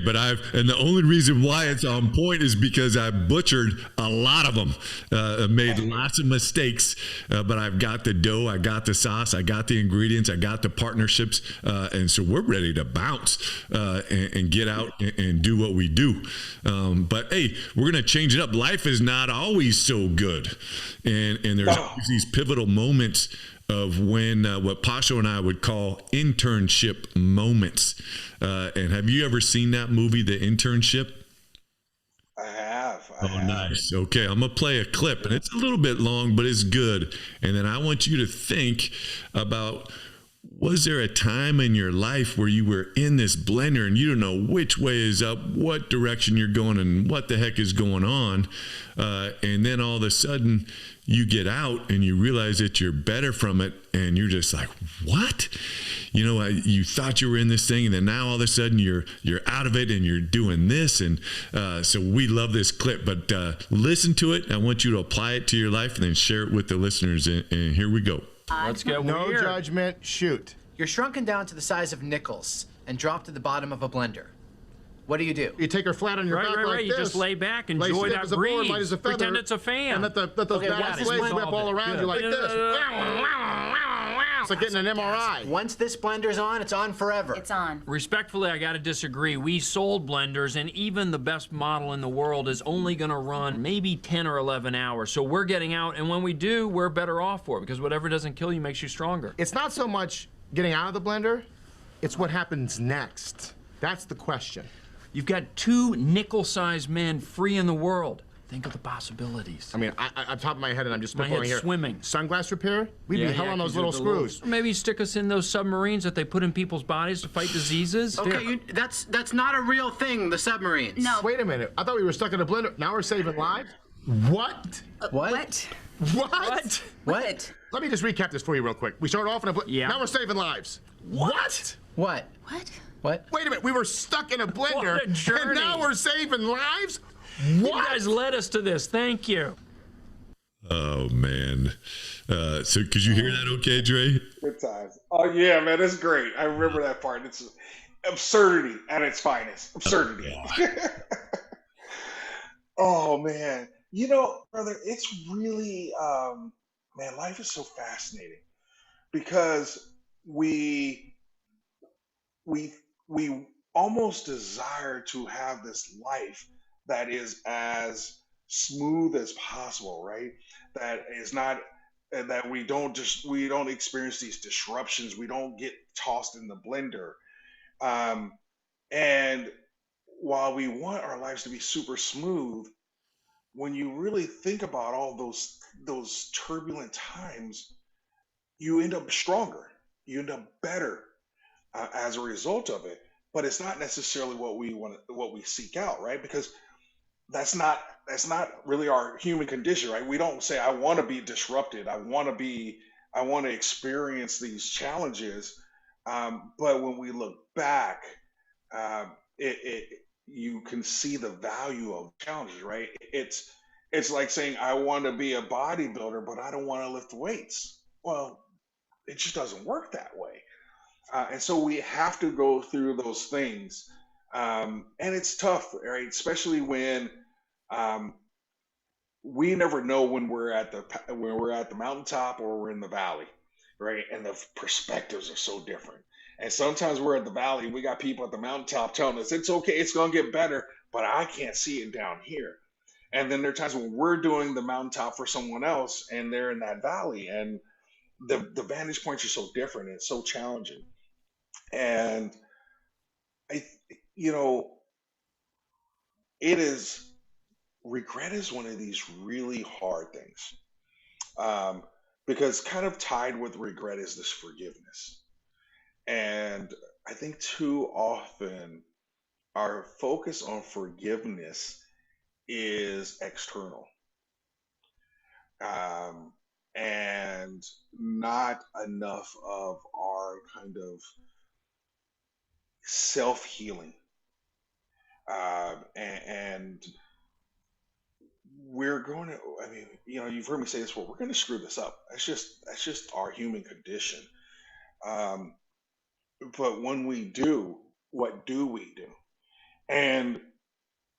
but and the only reason why it's on point is because I butchered a lot of them. I made lots of mistakes, but I've got the dough, I got the sauce, I got the ingredients, I got the partnerships. And so we're ready to bounce and get out and do what we do. But hey, we're going to change it up. Life is not always so good. And there's always these pivotal moments of when what Pasho and I would call internship moments. And have you ever seen that movie, The Internship? I have. Nice. Okay, I'm going to play a clip, and it's a little bit long, but it's good. And then I want you to think about, was there a time in your life where you were in this blender and you don't know which way is up, what direction you're going, and what the heck is going on? And then all of a sudden you get out and you realize that you're better from it, and you're just like, what? You know, you thought you were in this thing, and then now all of a sudden you're out of it and you're doing this. And so we love this clip, but listen to it. I want you to apply it to your life and then share it with the listeners. And here we go. Let's get No weird. judgment, shoot. You're shrunken down to the size of nickels and dropped to the bottom of a blender. What do? You take her flat on your back like You this. just lay back, lay enjoy stiff that as a board, breeze, light as a feather, pretend it's a fan. and let those back blades whip all around you like this. It's like getting an MRI. Once this blender's on, it's on forever. It's on. Respectfully, I gotta disagree. We sold blenders, and even the best model in the world is only gonna run maybe 10 or 11 hours. So we're getting out, and when we do, we're better off for it, because whatever doesn't kill you makes you stronger. It's not so much getting out of the blender, it's what happens next. That's the question. You've got 2 nickel-sized men free in the world. Think of the possibilities. I mean, I'm top of my head and I'm just My spitballing head's here. swimming. Sunglass repair? We'd be hell on those little screws. Or maybe stick us in those submarines that they put in people's bodies to fight diseases. Okay, that's not a real thing, the submarines. No. Wait a minute. I thought we were stuck in a blender. Now we're saving lives? What? What? What? What? Let me just recap this for you real quick. We started off in a blender. Yeah. Now we're saving lives. What? What? What? What? Wait a minute. We were stuck in a blender. What a journey. And now we're saving lives? You What? guys led us to this. Thank you. Oh man. So could you hear that okay, Dre? Good times. Oh yeah, man, it's great. I remember that part. It's absurdity at its finest. Absurdity. Oh man, brother, it's really, man, life is so fascinating because we almost desire to have this life that is as smooth as possible, right? That is not that we don't experience these disruptions. We don't get tossed in the blender. And while we want our lives to be super smooth, when you really think about all those turbulent times, you end up stronger. You end up better as a result of it. But it's not necessarily what we seek out, right? Because that's not really our human condition, right? We don't say, I want to be disrupted. I want to experience these challenges. But when we look back, you can see the value of challenges, right? It's like saying, I want to be a bodybuilder, but I don't want to lift weights. Well, it just doesn't work that way. And so we have to go through those things. And it's tough, right? Especially when we never know when we're at the mountaintop or we're in the valley, right? And the perspectives are so different. And sometimes we're at the valley and we got people at the mountaintop telling us it's okay, it's gonna get better, but I can't see it down here. And then there are times when we're doing the mountaintop for someone else and they're in that valley, and the vantage points are so different and it's so challenging. And regret is one of these really hard things, because kind of tied with regret is this forgiveness. And I think too often our focus on forgiveness is external, and not enough of our kind of self-healing. And we're going to, I mean, you've heard me say this before, we're going to screw this up. That's just our human condition. But when we do, what do we do? And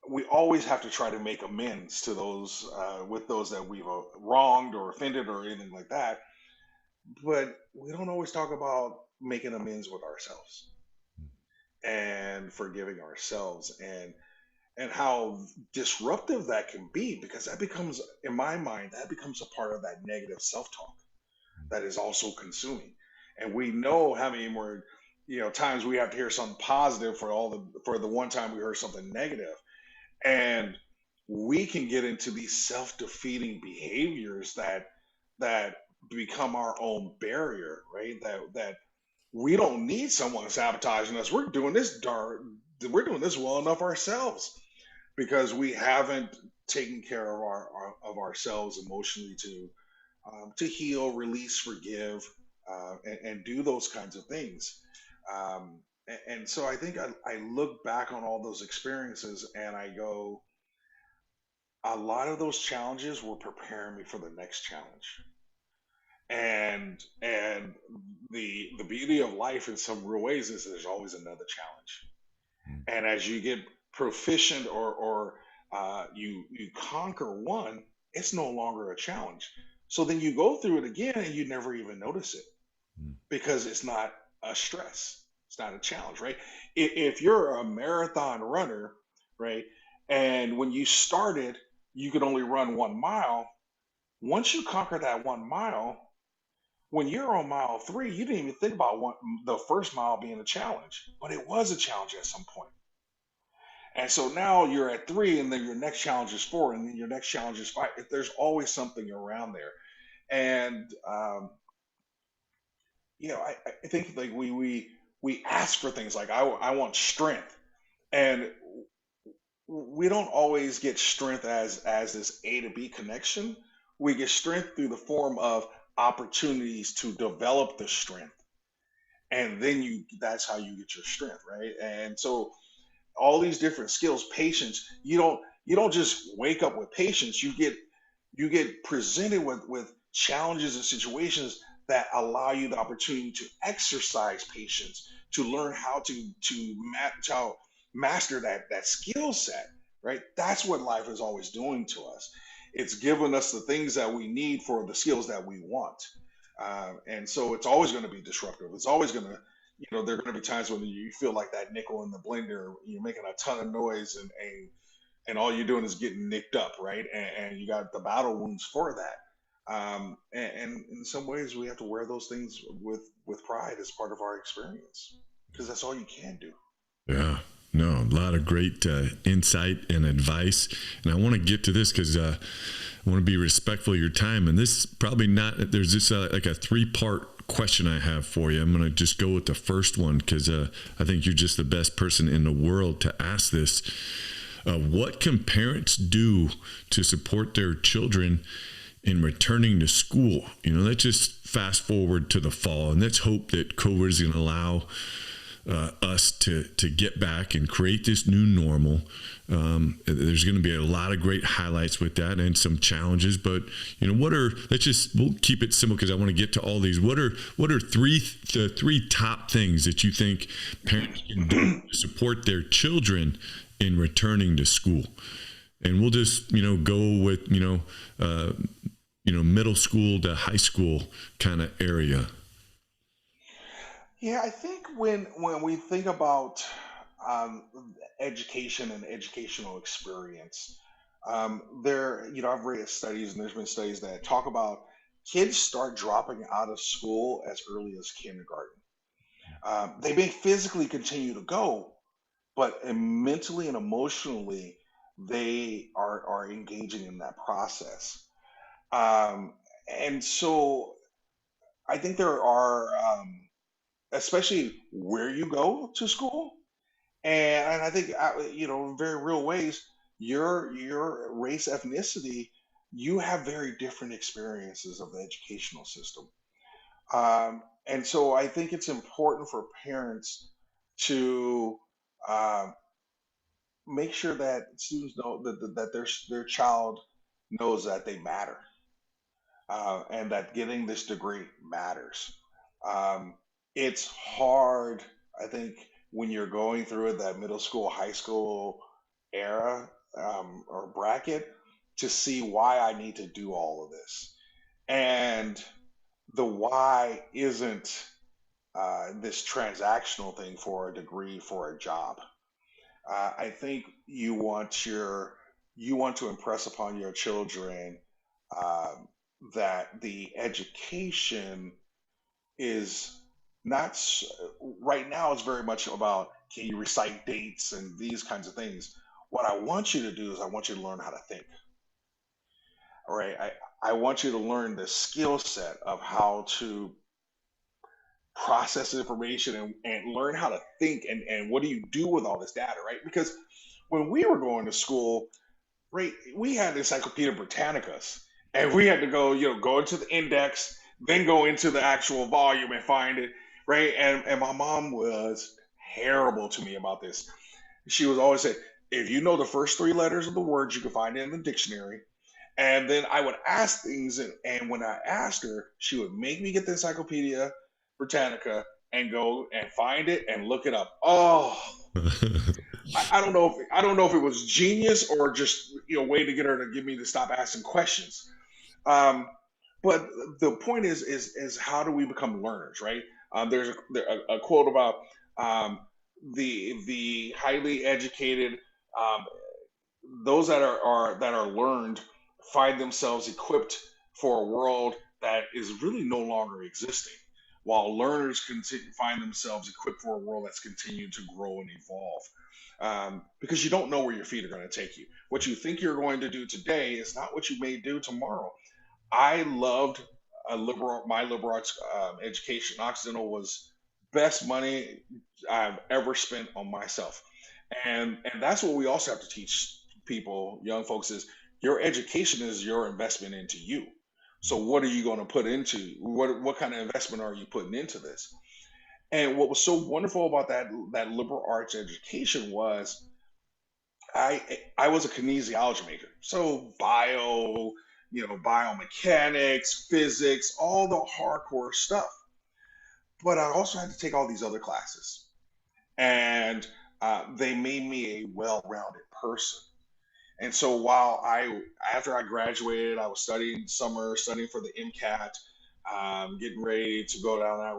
we always have to try to make amends to those, with those that we've wronged or offended or anything like that. But we don't always talk about making amends with ourselves and forgiving ourselves, and how disruptive that can be, because that becomes, in my mind, that becomes a part of that negative self-talk that is also consuming. And we know how many more times we have to hear something positive for the one time we heard something negative. And we can get into these self-defeating behaviors that become our own barrier, right? That we don't need someone sabotaging us. We're doing this well enough ourselves, because we haven't taken care of ourselves emotionally to heal, release, forgive, and do those kinds of things. And so I think I look back on all those experiences and I go, a lot of those challenges were preparing me for the next challenge. And the beauty of life in some real ways is there's always another challenge. And as you get proficient or you conquer one, it's no longer a challenge. So then you go through it again and you never even notice it because it's not a stress. It's not a challenge, right? If you're a marathon runner, right, and when you started, you could only run 1 mile. Once you conquer that 1 mile, when you're on mile 3, you didn't even think about the first mile being a challenge, but it was a challenge at some point. And so now you're at 3, and then your next challenge is 4, and then your next challenge is 5. There's always something around there. And I think like we ask for things like I want strength, and we don't always get strength as this A to B connection. We get strength through the form of opportunities to develop the strength, and then that's how you get your strength, right? And so all these different skills, patience, you don't just wake up with patience. You get presented with challenges and situations that allow you the opportunity to exercise patience, to learn how to master that skill set, right? That's what life is always doing to us. It's given us the things that we need for the skills that we want. And so it's always going to be disruptive. It's always going to, there are going to be times when you feel like that nickel in the blender, you're making a ton of noise and all you're doing is getting nicked up, right? And you got the battle wounds for that. And in some ways, we have to wear those things with pride as part of our experience, because that's all you can do. Yeah. No, a lot of great insight and advice. And I want to get to this because I want to be respectful of your time. And this probably not, there's this like a 3-part question I have for you. I'm going to just go with the first one because I think you're just the best person in the world to ask this. What can parents do to support their children in returning to school? Let's just fast forward to the fall, and let's hope that COVID is going to allow us to get back and create this new normal. There's going to be a lot of great highlights with that and some challenges, but we'll keep it simple because I want to get to all these. What are the three top things that you think parents can do to support their children in returning to school? And we'll just, go with, middle school to high school kind of area. Yeah, I think when we think about education and educational experience, I've read studies, and there's been studies that talk about kids start dropping out of school as early as kindergarten. They may physically continue to go, but mentally and emotionally, they are engaging in that process. And so I think there are, especially where you go to school, and I think in very real ways, your race, ethnicity, you have very different experiences of the educational system. And so I think it's important for parents to uh, make sure that students know that their child knows that they matter, and that getting this degree matters. Um, it's hard, I think, when you're going through it, that middle school, high school era, or bracket, to see why I need to do all of this. And the why isn't this transactional thing for a degree, for a job. I think you want to impress upon your children um, that the education is not right now. It's very much about, can you recite dates and these kinds of things. What I want you to do is I want you to learn how to think. All right, I want you to learn the skill set of how to process information, and learn how to think, and what do you do with all this data, right? Because when we were going to school, right, we had Encyclopedia Britannicas, and we had to go into the index, then go into the actual volume and find it, right? And my mom was terrible to me about this. She was always say, if you know the first 3 letters of the words, you can find it in the dictionary. And then I would ask things, and when I asked her, she would make me get the Encyclopedia Britannica and go and find it and look it up. Oh, I don't know if it was genius or just a way to get her to get me to stop asking questions. Um, but the point is how do we become learners, right? There's a quote about um, the highly educated, um, those that are learned find themselves equipped for a world that is really no longer existing, while learners find themselves equipped for a world that's continued to grow and evolve. Because you don't know where your feet are going to take you. What you think you're going to do today is not what you may do tomorrow. I loved my liberal arts education. Occidental was best money I've ever spent on myself, and that's what we also have to teach people, young folks, is your education is your investment into you. So what are you going to put into what kind of investment are you putting into this? And what was so wonderful about that liberal arts education was I was a kinesiology major, so biomechanics, physics, all the hardcore stuff. But I also had to take all these other classes, and they made me a well-rounded person. And so after I graduated, I was studying summer, studying for the MCAT, getting ready to go down that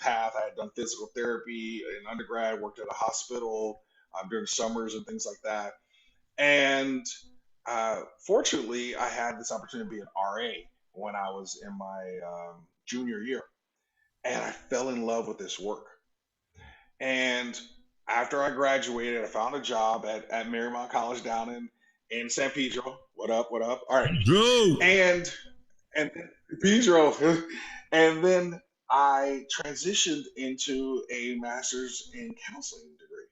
path. I had done physical therapy in undergrad, worked at a hospital during summers and things like that. And fortunately, I had this opportunity to be an RA when I was in my junior year. And I fell in love with this work. And after I graduated, I found a job at Marymount College down in San Pedro. What up? What up? All right. Bro. And Pedro, and then I transitioned into a master's in counseling degree.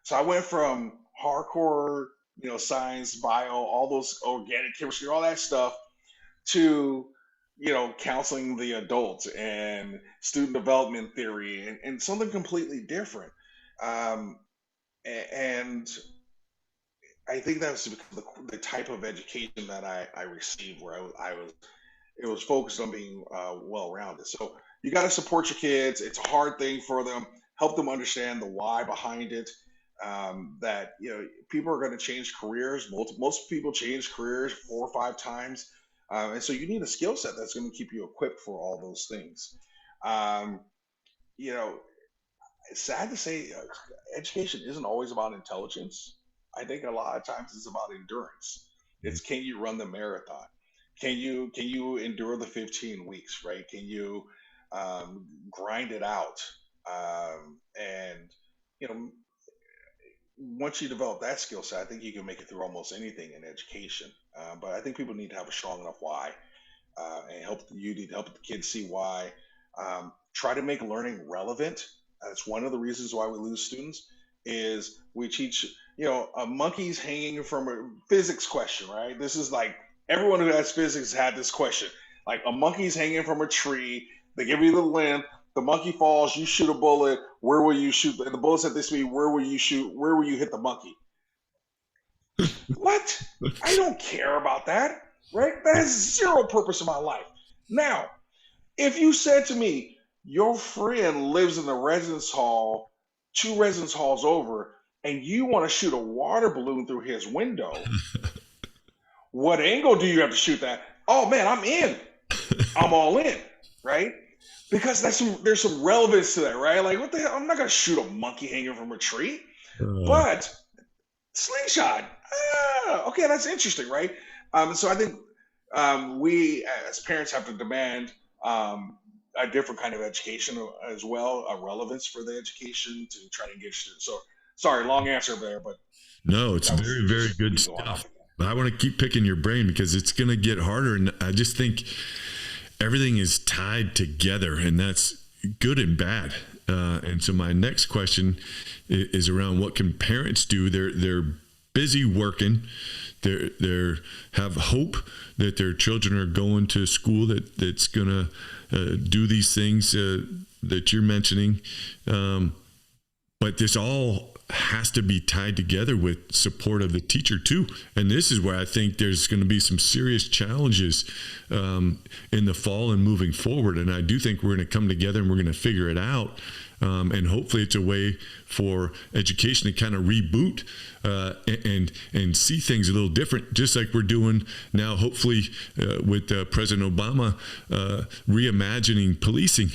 So I went from hardcore, science, bio, all those organic chemistry, all that stuff, to counseling the adult and student development theory and something completely different. Um, and I think that's the type of education that I received, where it was focused on being well-rounded. So you got to support your kids. It's a hard thing for them. Help them understand the why behind it. That people are going to change careers. Most people change careers 4 or 5 times, and so you need a skill set that's going to keep you equipped for all those things. Um, you know, it's sad to say, education isn't always about intelligence. I think a lot of times it's about endurance. It's, can you run the marathon? Can you endure the 15 weeks, right? Can you grind it out? And you know, once you develop that skill set, I think you can make it through almost anything in education. But I think people need to have a strong enough why, and you need to help the kids see why. Try to make learning relevant. That's one of the reasons why we lose students. Is we teach, a monkey's hanging from a physics question, right? This is like, everyone who has physics had this question. Like, a monkey's hanging from a tree. They give you the length. The monkey falls. You shoot a bullet. Where will you shoot? The bullet's at this speed. Where will you shoot? Where will you hit the monkey? What? I don't care about that, right? That has zero purpose in my life. Now, if you said to me, your friend lives in the residence hall, 2 residence halls over, and you want to shoot a water balloon through his window, what angle do you have to shoot that? Oh man, I'm in. I'm all in, right? Because there's some relevance to that, right? Like, what the hell? I'm not gonna shoot a monkey hanging from a tree, but slingshot. Okay, that's interesting, right? So I think we as parents have to demand a different kind of education as well, a relevance for the education to try to engage students. So sorry, long answer there, but no, it's very, very good stuff. I want to keep picking your brain because it's going to get harder. And I just think everything is tied together, and that's good and bad. And so my next question is around what can parents do? They're busy working. They have hope that their children are going to school that's going to do these things that you're mentioning. But this all has to be tied together with support of the teacher too. And this is where I think there's going to be some serious challenges in the fall and moving forward. And I do think we're going to come together and we're going to figure it out. And hopefully it's a way for education to kind of reboot and see things a little different, just like we're doing now, hopefully with President Obama reimagining policing.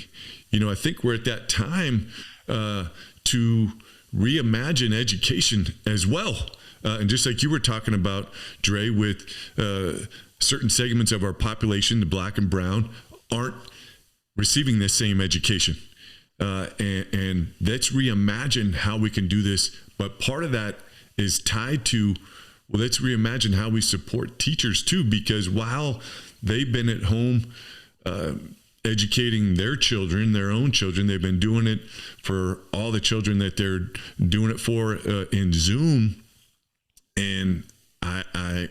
I think we're at that time to reimagine education as well. And just like you were talking about, Dre, with certain segments of our population, the black and brown, aren't receiving the same education. And let's reimagine how we can do this. But part of that is tied to, well, let's reimagine how we support teachers too, because while they've been at home educating their children, their own children, they've been doing it for all the children that they're doing it for in Zoom. And I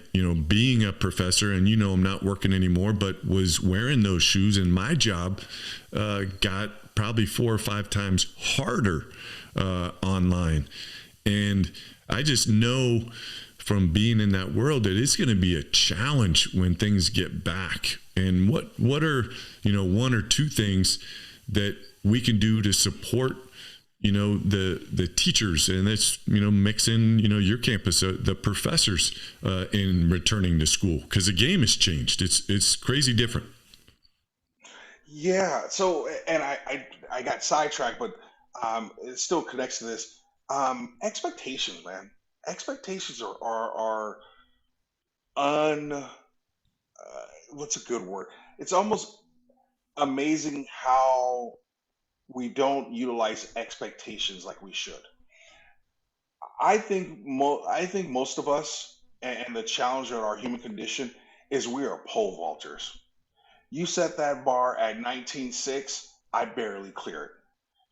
being a professor, and I'm not working anymore, but was wearing those shoes, and my job got probably 4 or 5 times harder online. And I just know from being in that world that it's going to be a challenge when things get back. And what are 1 or 2 things that we can do to support the teachers, and that's mix in your campus, the professors in returning to school, because the game has changed. It's crazy different. Yeah. So, and I got sidetracked, but it still connects to this. Expectations, man. Expectations are what's a good word? It's almost amazing how we don't utilize expectations like we should. I think most of us, and the challenge of our human condition is we are pole vaulters. You set that bar at 19.6, I barely clear it.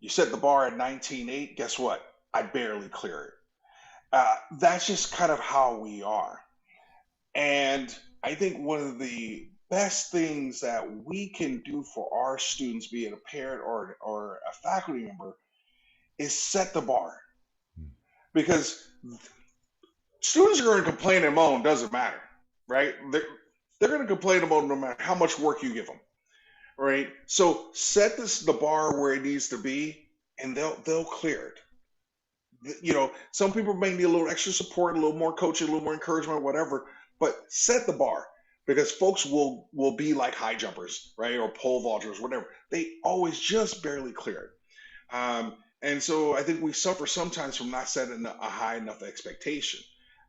You set the bar at 19.8, guess what? I barely clear it. That's just kind of how we are. And I think one of the best things that we can do for our students, be it a parent or a faculty member, is set the bar. Because students are going to complain and moan, doesn't matter, right? They're going to complain and moan no matter how much work you give them, right? So set the bar where it needs to be, and they'll clear it. Some people may need a little extra support, a little more coaching, a little more encouragement, whatever, but set the bar. Because folks will be like high jumpers, right, or pole vaulters, whatever. They always just barely clear it. And so I think we suffer sometimes from not setting a high enough expectation.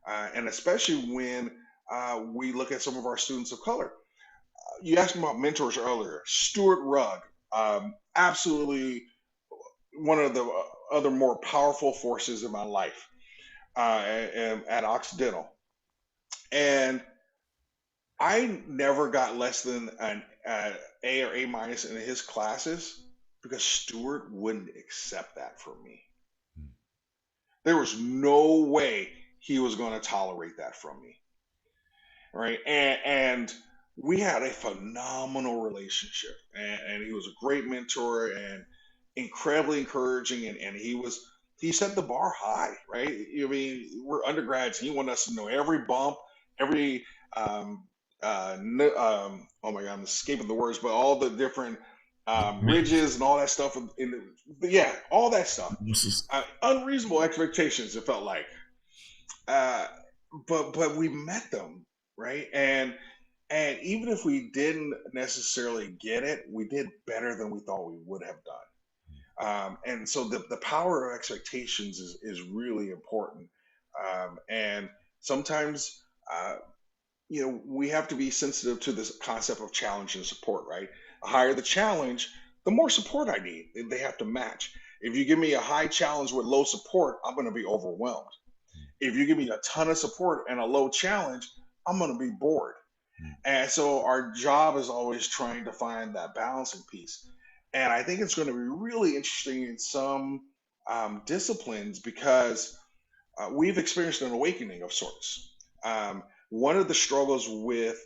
And especially when we look at some of our students of color. You asked me about mentors earlier. Stuart Rugg, absolutely one of the other more powerful forces in my life at Occidental. And I never got less than an A or A minus in his classes because Stuart wouldn't accept that from me. There was no way he was going to tolerate that from me, right? And we had a phenomenal relationship, and he was a great mentor and incredibly encouraging, and he set the bar high, right? I mean, we're undergrads. He wanted us to know every bump, every oh my God, I'm escaping the words, but all the different ridges and all that stuff. All that stuff. Unreasonable expectations, it felt like. But we met them, right? And even if we didn't necessarily get it, we did better than we thought we would have done. And so the power of expectations is really important. And sometimes we have to be sensitive to this concept of challenge and support, right? The higher the challenge, the more support I need. They have to match. If you give me a high challenge with low support, I'm going to be overwhelmed. If you give me a ton of support and a low challenge, I'm going to be bored. And so our job is always trying to find that balancing piece. And I think it's going to be really interesting in some disciplines because we've experienced an awakening of sorts. One of the struggles with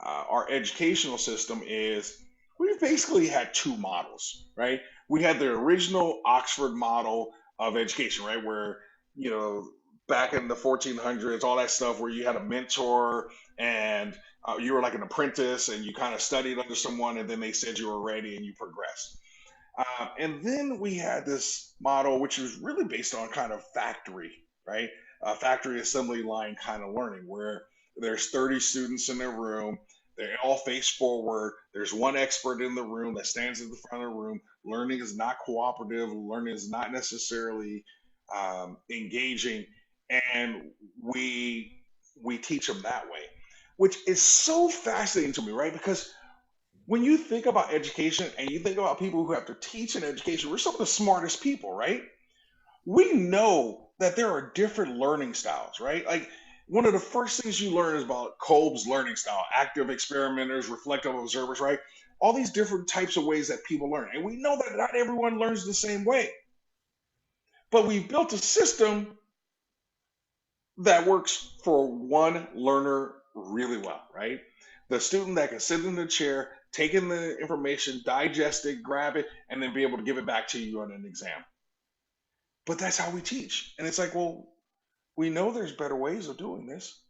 our educational system is we basically had 2 models, right? We had the original Oxford model of education, right? Where, back in the 1400s, all that stuff where you had a mentor and you were like an apprentice and you kind of studied under someone and then they said you were ready and you progressed. And then we had this model, which was really based on kind of factory, right? Factory assembly line kind of learning, where there's 30 students in a room. They all face forward. There's one expert in the room that stands in the front of the room. Learning is not cooperative. Learning is not necessarily engaging, and we teach them that way, which is so fascinating to me, right? Because when you think about education and you think about people who have to teach in education, we're some of the smartest people, right? We know that there are different learning styles, right? Like one of the first things you learn is about Kolb's learning style, active experimenters, reflective observers, right? All these different types of ways that people learn. And we know that not everyone learns the same way. But we've built a system that works for one learner really well, right? The student that can sit in the chair, take in the information, digest it, grab it, and then be able to give it back to you on an exam. But that's how we teach. And it's like, well, we know there's better ways of doing this.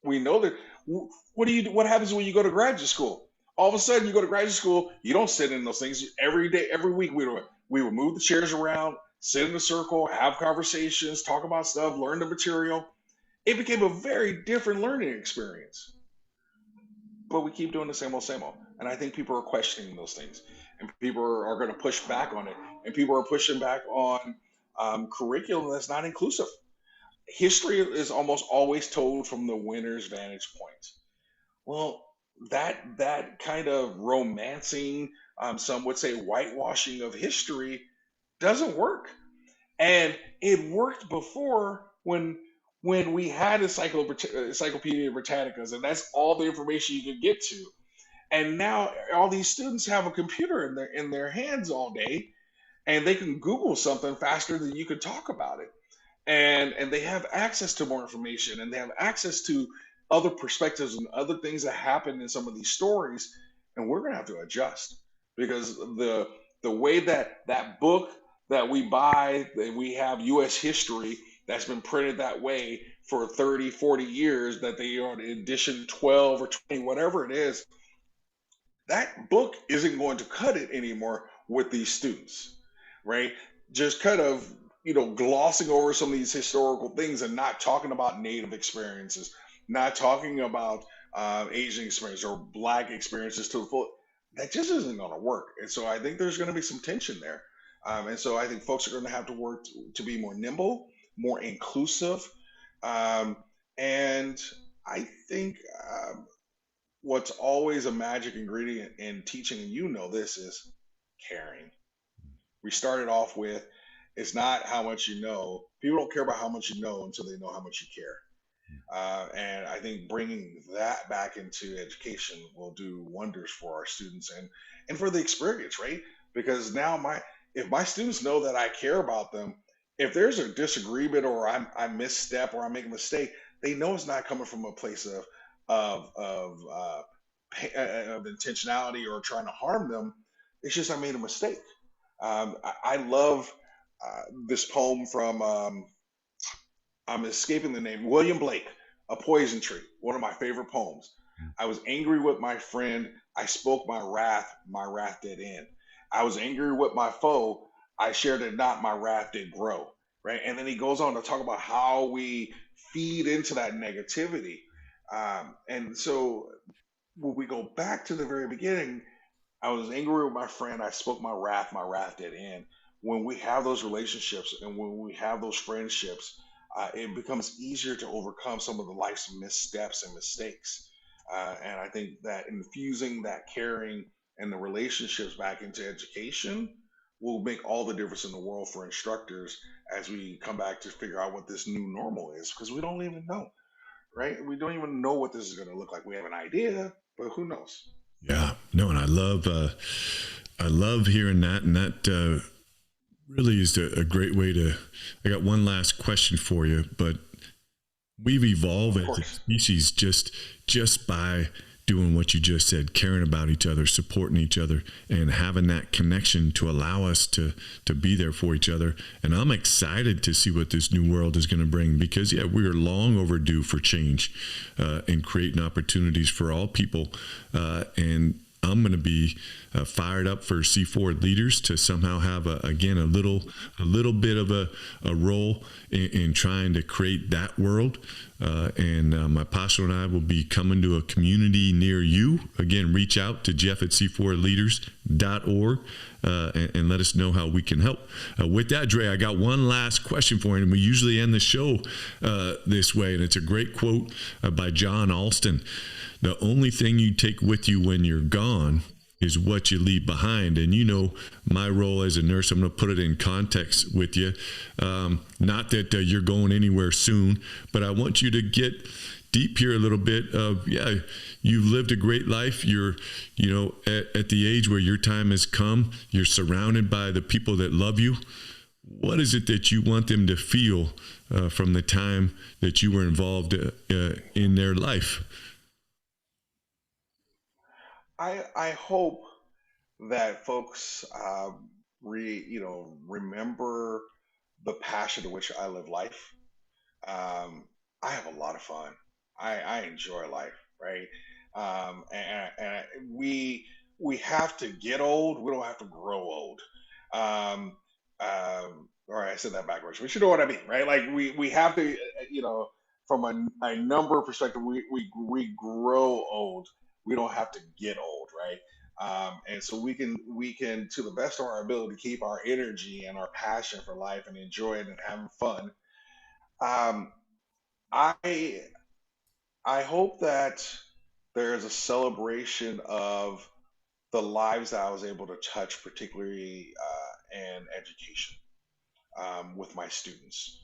We know that. What happens when you go to graduate school? All of a sudden you go to graduate school, you don't sit in those things every day, every week. We would move the chairs around, sit in a circle, have conversations, talk about stuff, learn the material. It became a very different learning experience. But we keep doing the same old, same old. And I think people are questioning those things. And people are going to push back on it. And people are pushing back on curriculum that's not inclusive. History is almost always told from the winner's vantage point. Well, that kind of romancing, some would say whitewashing of history doesn't work. And it worked before when we had Encyclopedia Britannicas, and that's all the information you could get to. And now all these students have a computer in their hands all day, and they can Google something faster than you could talk about it. And they have access to more information, and they have access to other perspectives and other things that happen in some of these stories. And we're going to have to adjust, because the way that book that we buy, that we have U.S. history that's been printed that way for 30, 40 years, that they are in edition 12 or 20, whatever it is, that book isn't going to cut it anymore with these students, right? Just kind of, glossing over some of these historical things and not talking about Native experiences, not talking about Asian experience or Black experiences to the full. That just isn't going to work. And so I think there's going to be some tension there. And so I think folks are going to have to work to be more nimble, more inclusive. And I think what's always a magic ingredient in teaching, and this, is caring. We started off with, it's not how much you know. People don't care about how much you know until they know how much you care. And I think bringing that back into education will do wonders for our students and for the experience, right? Because now if my students know that I care about them, if there's a disagreement or I misstep or I make a mistake, they know it's not coming from a place of intentionality or trying to harm them. It's just I made a mistake. I love this poem from I'm escaping the name, William Blake, A Poison Tree, one of my favorite poems. I was angry with my friend, I spoke my wrath did end. I was angry with my foe, I shared it not, my wrath did grow. Right? And then he goes on to talk about how we feed into that negativity. And so when we go back to the very beginning, I was angry with my friend, I spoke my wrath did end. When we have those relationships and when we have those friendships, it becomes easier to overcome some of the life's missteps and mistakes. And I think that infusing that caring and the relationships back into education will make all the difference in the world for instructors as we come back to figure out what this new normal is, because we don't even know, right? We don't even know what this is going to look like. We have an idea, but who knows? Yeah, no, and I love hearing that, and that really is a great way to. I got one last question for you, but we've evolved as a species just by doing what you just said, caring about each other, supporting each other, and having that connection to allow us to be there for each other. And I'm excited to see what this new world is going to bring, because we are long overdue for change and creating opportunities for all people. And I'm going to be fired up for C4 leaders to somehow have a little bit of a role in trying to create that world. And my pastor and I will be coming to a community near you. Again, reach out to Jeff at c4leaders.org and let us know how we can help. With that, Dre, I got one last question for you. And we usually end the show this way. And it's a great quote by John Alston. The only thing you take with you when you're gone is what you leave behind. And you know my role as a nurse, I'm going to put it in context with you. Not that you're going anywhere soon, but I want you to get deep here a little bit of, you've lived a great life. You're, at the age where your time has come, you're surrounded by the people that love you. What is it that you want them to feel from the time that you were involved in their life? I hope that folks remember the passion to which I live life. I have a lot of fun. I enjoy life, right? And we have to get old. We don't have to grow old. Or I said that backwards, but you know what I mean, right? Like we have to, from a number perspective, we grow old. We don't have to get old, right? And so we can, to the best of our ability, keep our energy and our passion for life and enjoy it and having fun. Um, I I hope that there is a celebration of the lives that I was able to touch, particularly in education with my students.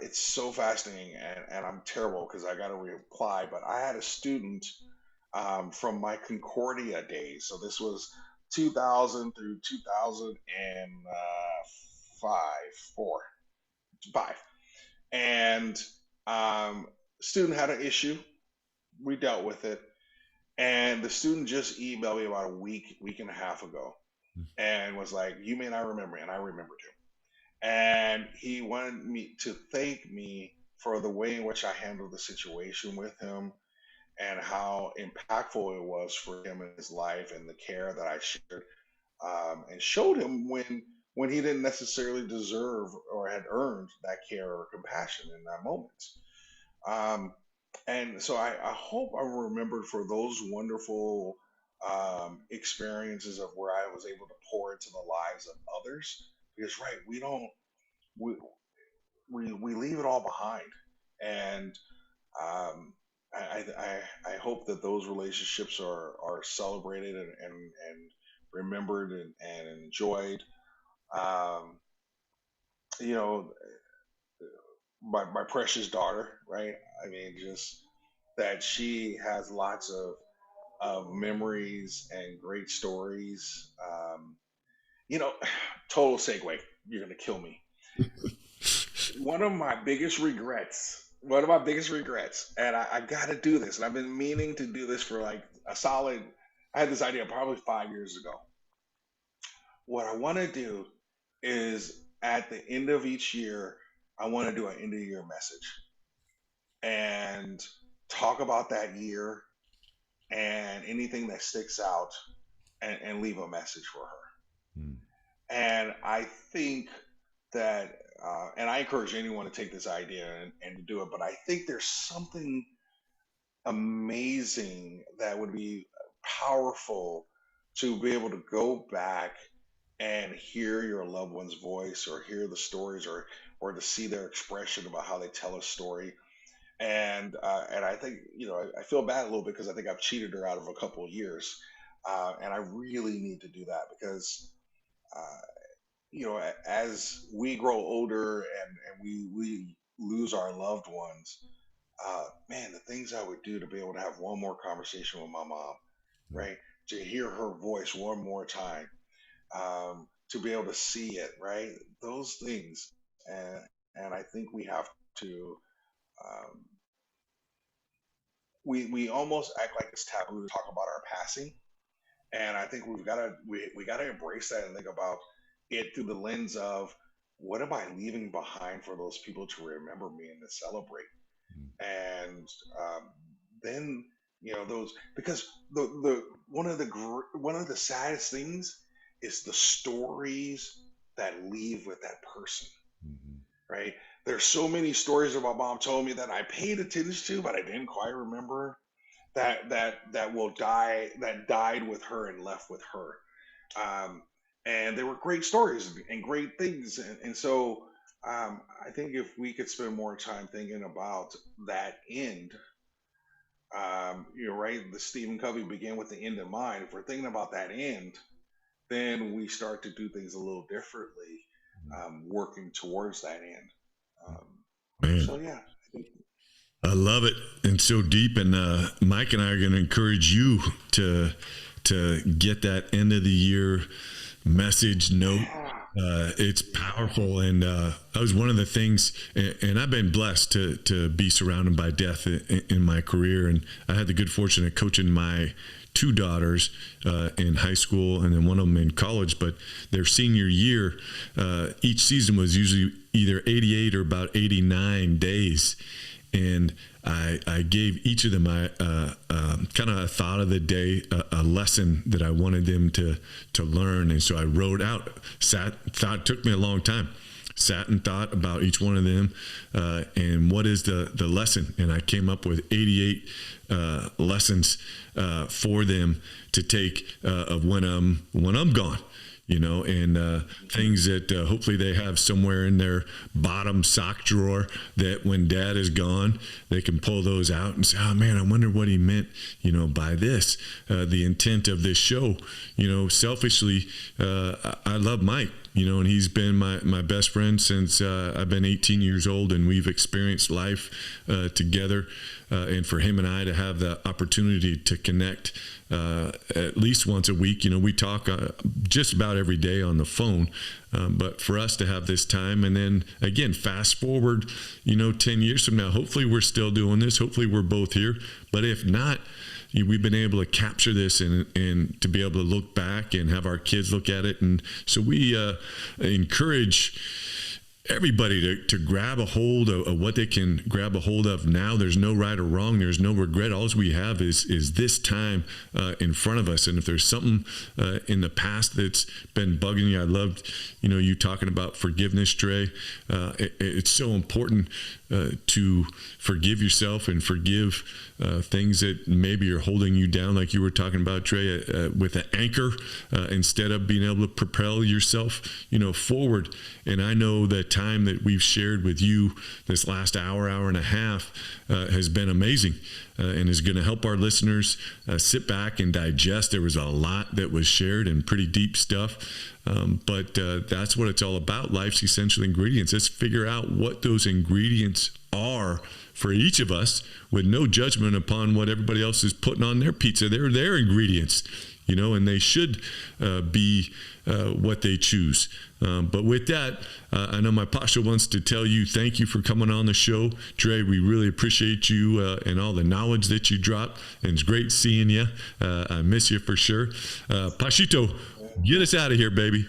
It's so fascinating, and I'm terrible because I got to reply, but I had a student from my Concordia days. So this was 2000 through 2005, 5. And student had an issue. We dealt with it. And the student just emailed me about a week and a half ago and was like, you may not remember me, and I remembered him. And he wanted me to thank me for the way in which I handled the situation with him and how impactful it was for him in his life and the care that I shared and showed him when he didn't necessarily deserve or had earned that care or compassion in that moment. Um, and so I hope I'm remembered for those wonderful experiences of where I was able to pour into the lives of others. Because right, we we leave it all behind, and I hope that those relationships are celebrated and remembered and enjoyed. Um, you know, my precious daughter, right? I mean, just that she has lots of memories and great stories. You know, total segue. You're gonna kill me. One of my biggest regrets, and I got to do this, and I've been meaning to do this for like a solid. I had this idea probably 5 years ago. What I want to do is at the end of each year, I want to do an end of year message and talk about that year and anything that sticks out and leave a message for her. Mm. And I think that, and I encourage anyone to take this idea and to do it, but I think there's something amazing that would be powerful to be able to go back and hear your loved one's voice or hear the stories or to see their expression about how they tell a story. And I think, I feel bad a little bit because I think I've cheated her out of a couple of years. And I really need to do that because, as we grow older and we lose our loved ones, man, the things I would do to be able to have one more conversation with my mom, right? To hear her voice one more time, to be able to see it, right? Those things. And I think we have to, um, we almost act like it's taboo to talk about our passing. And I think we got to embrace that and think about it through the lens of what am I leaving behind for those people to remember me and to celebrate. And then those, because one of the saddest things is the stories that leave with that person, right? There's so many stories that my mom told me that I paid attention to, but I didn't quite remember, that died with her and left with her. Um, and they were great stories and great things. And so I think if we could spend more time thinking about that end, right, the Stephen Covey began with the end in mind. If we're thinking about that end, then we start to do things a little differently, working towards that end. Man, So yeah, I think I love it, and so deep. And Mike and I are going to encourage you to get that end of the year message note. It's powerful, and that was one of the things. And I've been blessed to be surrounded by death in my career, and I had the good fortune of coaching my two daughters in high school, and then one of them in college. But their senior year, each season was usually either 88 or about 89 days. And I gave each of them kind of a thought of the day, a lesson that I wanted them to learn. And so I wrote out, it took me a long time, sat and thought about each one of them and what is the lesson. And I came up with 88 lessons for them to take of when I'm gone. And things that hopefully they have somewhere in their bottom sock drawer, that when dad is gone, they can pull those out and say, oh man, I wonder what he meant, by this. The intent of this show, selfishly, I love Mike, and he's been my best friend since I've been 18 years old, and we've experienced life together. And for him and I to have the opportunity to connect at least once a week, we talk just about every day on the phone. But for us to have this time, and then again, fast forward, 10 years from now, hopefully we're still doing this. Hopefully we're both here. But if not, we've been able to capture this and to be able to look back and have our kids look at it. And so we encourage everybody to grab a hold of what they can grab a hold of now. There's no right or wrong. There's no regret. All we have is this time in front of us. And if there's something in the past that's been bugging you, I loved, you talking about forgiveness, Dre. It's so important to forgive yourself and forgive things that maybe are holding you down, like you were talking about, Dre, with an anchor instead of being able to propel yourself, forward. And I know the time that we've shared with you this last hour and a half has been amazing and is going to help our listeners sit back and digest. There was a lot that was shared and pretty deep stuff. But that's what it's all about. Life's essential ingredients. Let's figure out what those ingredients are for each of us, with no judgment upon what everybody else is putting on their pizza. They're their ingredients, and they should be what they choose. But with that, I know my pasha wants to tell you thank you for coming on the show. Dre, we really appreciate you and all the knowledge that you drop. And it's great seeing you. I miss you for sure. Pashito, get us out of here, baby.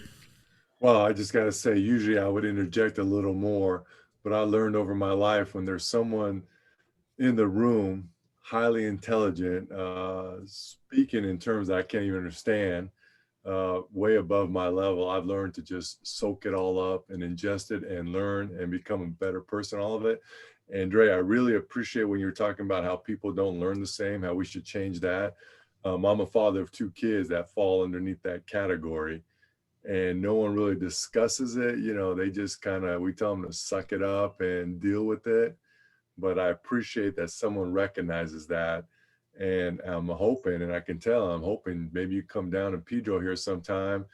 Well, I just got to say, usually I would interject a little more, but I learned over my life, when there's someone in the room, highly intelligent, speaking in terms that I can't even understand, way above my level, I've learned to just soak it all up and ingest it and learn and become a better person, all of it. And Dre, I really appreciate when you were talking about how people don't learn the same, how we should change that. I'm a father of two kids that fall underneath that category, and no one really discusses it. They just we tell them to suck it up and deal with it. But I appreciate that someone recognizes that. And I'm hoping, and I can tell, I'm hoping maybe you come down to Pedro here sometime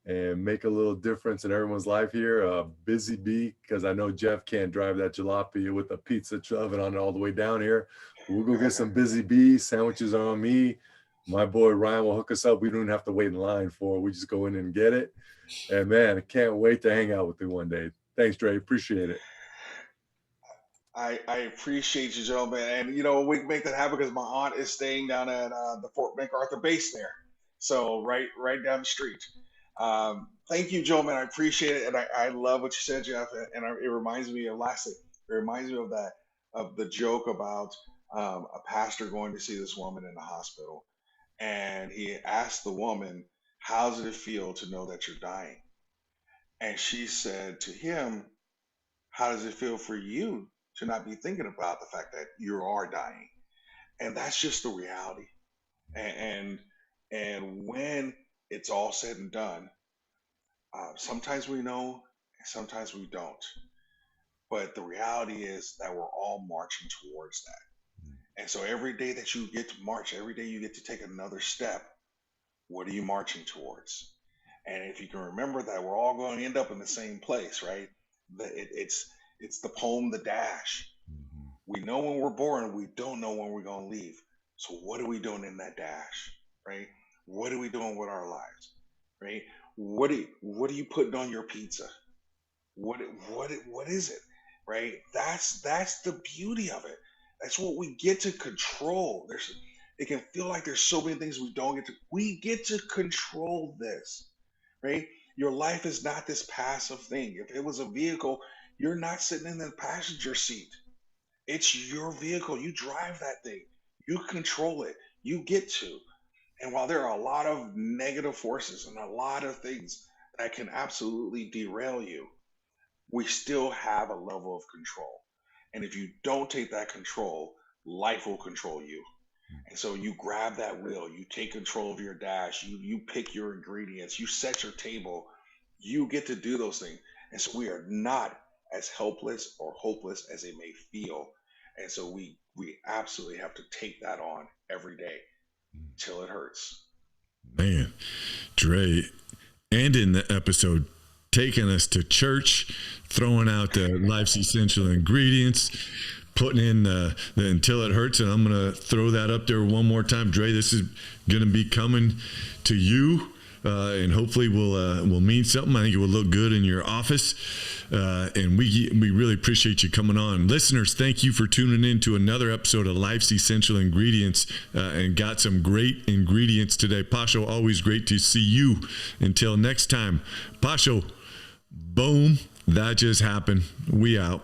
and make a little difference in everyone's life here. Busy bee, because I know Jeff can't drive that jalopy with a pizza oven on it all the way down here. We'll go get some busy bee. Sandwiches are on me. My boy Ryan will hook us up. We don't have to wait in line for it. We just go in and get it. And man, I can't wait to hang out with you one day. Thanks, Dre. Appreciate it. I appreciate you, gentlemen. And, we can make that happen because my aunt is staying down at the Fort MacArthur base there. So right down the street. Thank you, gentlemen. I appreciate it. And I love what you said, Jeff. And it reminds me of last thing. It reminds me of the joke about a pastor going to see this woman in the hospital, and he asked the woman, "How does it feel to know that you're dying?" And she said to him, "How does it feel for you to not be thinking about the fact that you are dying?" And that's just the reality. And and when it's all said and done, sometimes we know, and sometimes we don't. But the reality is that we're all marching towards that. And so every day that you get to march, every day you get to take another step, what are you marching towards? And if you can remember that we're all going to end up in the same place, right? It's the poem, The Dash. We know when we're born, we don't know when we're going to leave. So what are we doing in that dash, right? What are we doing with our lives, right? What are you putting on your pizza? What is it, right? That's the beauty of it. That's what we get to control. It can feel like there's so many things we get to control this, right? Your life is not this passive thing. If it was a vehicle, you're not sitting in the passenger seat. It's your vehicle. You drive that thing. You control it. You get to. And while there are a lot of negative forces and a lot of things that can absolutely derail you, we still have a level of control. And if you don't take that control, life will control you. And so you grab that wheel, you take control of your dash, you pick your ingredients, you set your table, you get to do those things. And so we are not as helpless or hopeless as it may feel. And so we absolutely have to take that on every day till it hurts. Man, Dre, ending the episode, taking us to church, throwing out the life's essential ingredients, putting in the until it hurts. And I'm going to throw that up there one more time. Dre, this is going to be coming to you. And hopefully will mean something. I think it will look good in your office. And we really appreciate you coming on. Listeners, thank you for tuning in to another episode of Life's Essential Ingredients, and got some great ingredients today. Pasho, always great to see you. Until next time, Pasho, boom, that just happened. We out.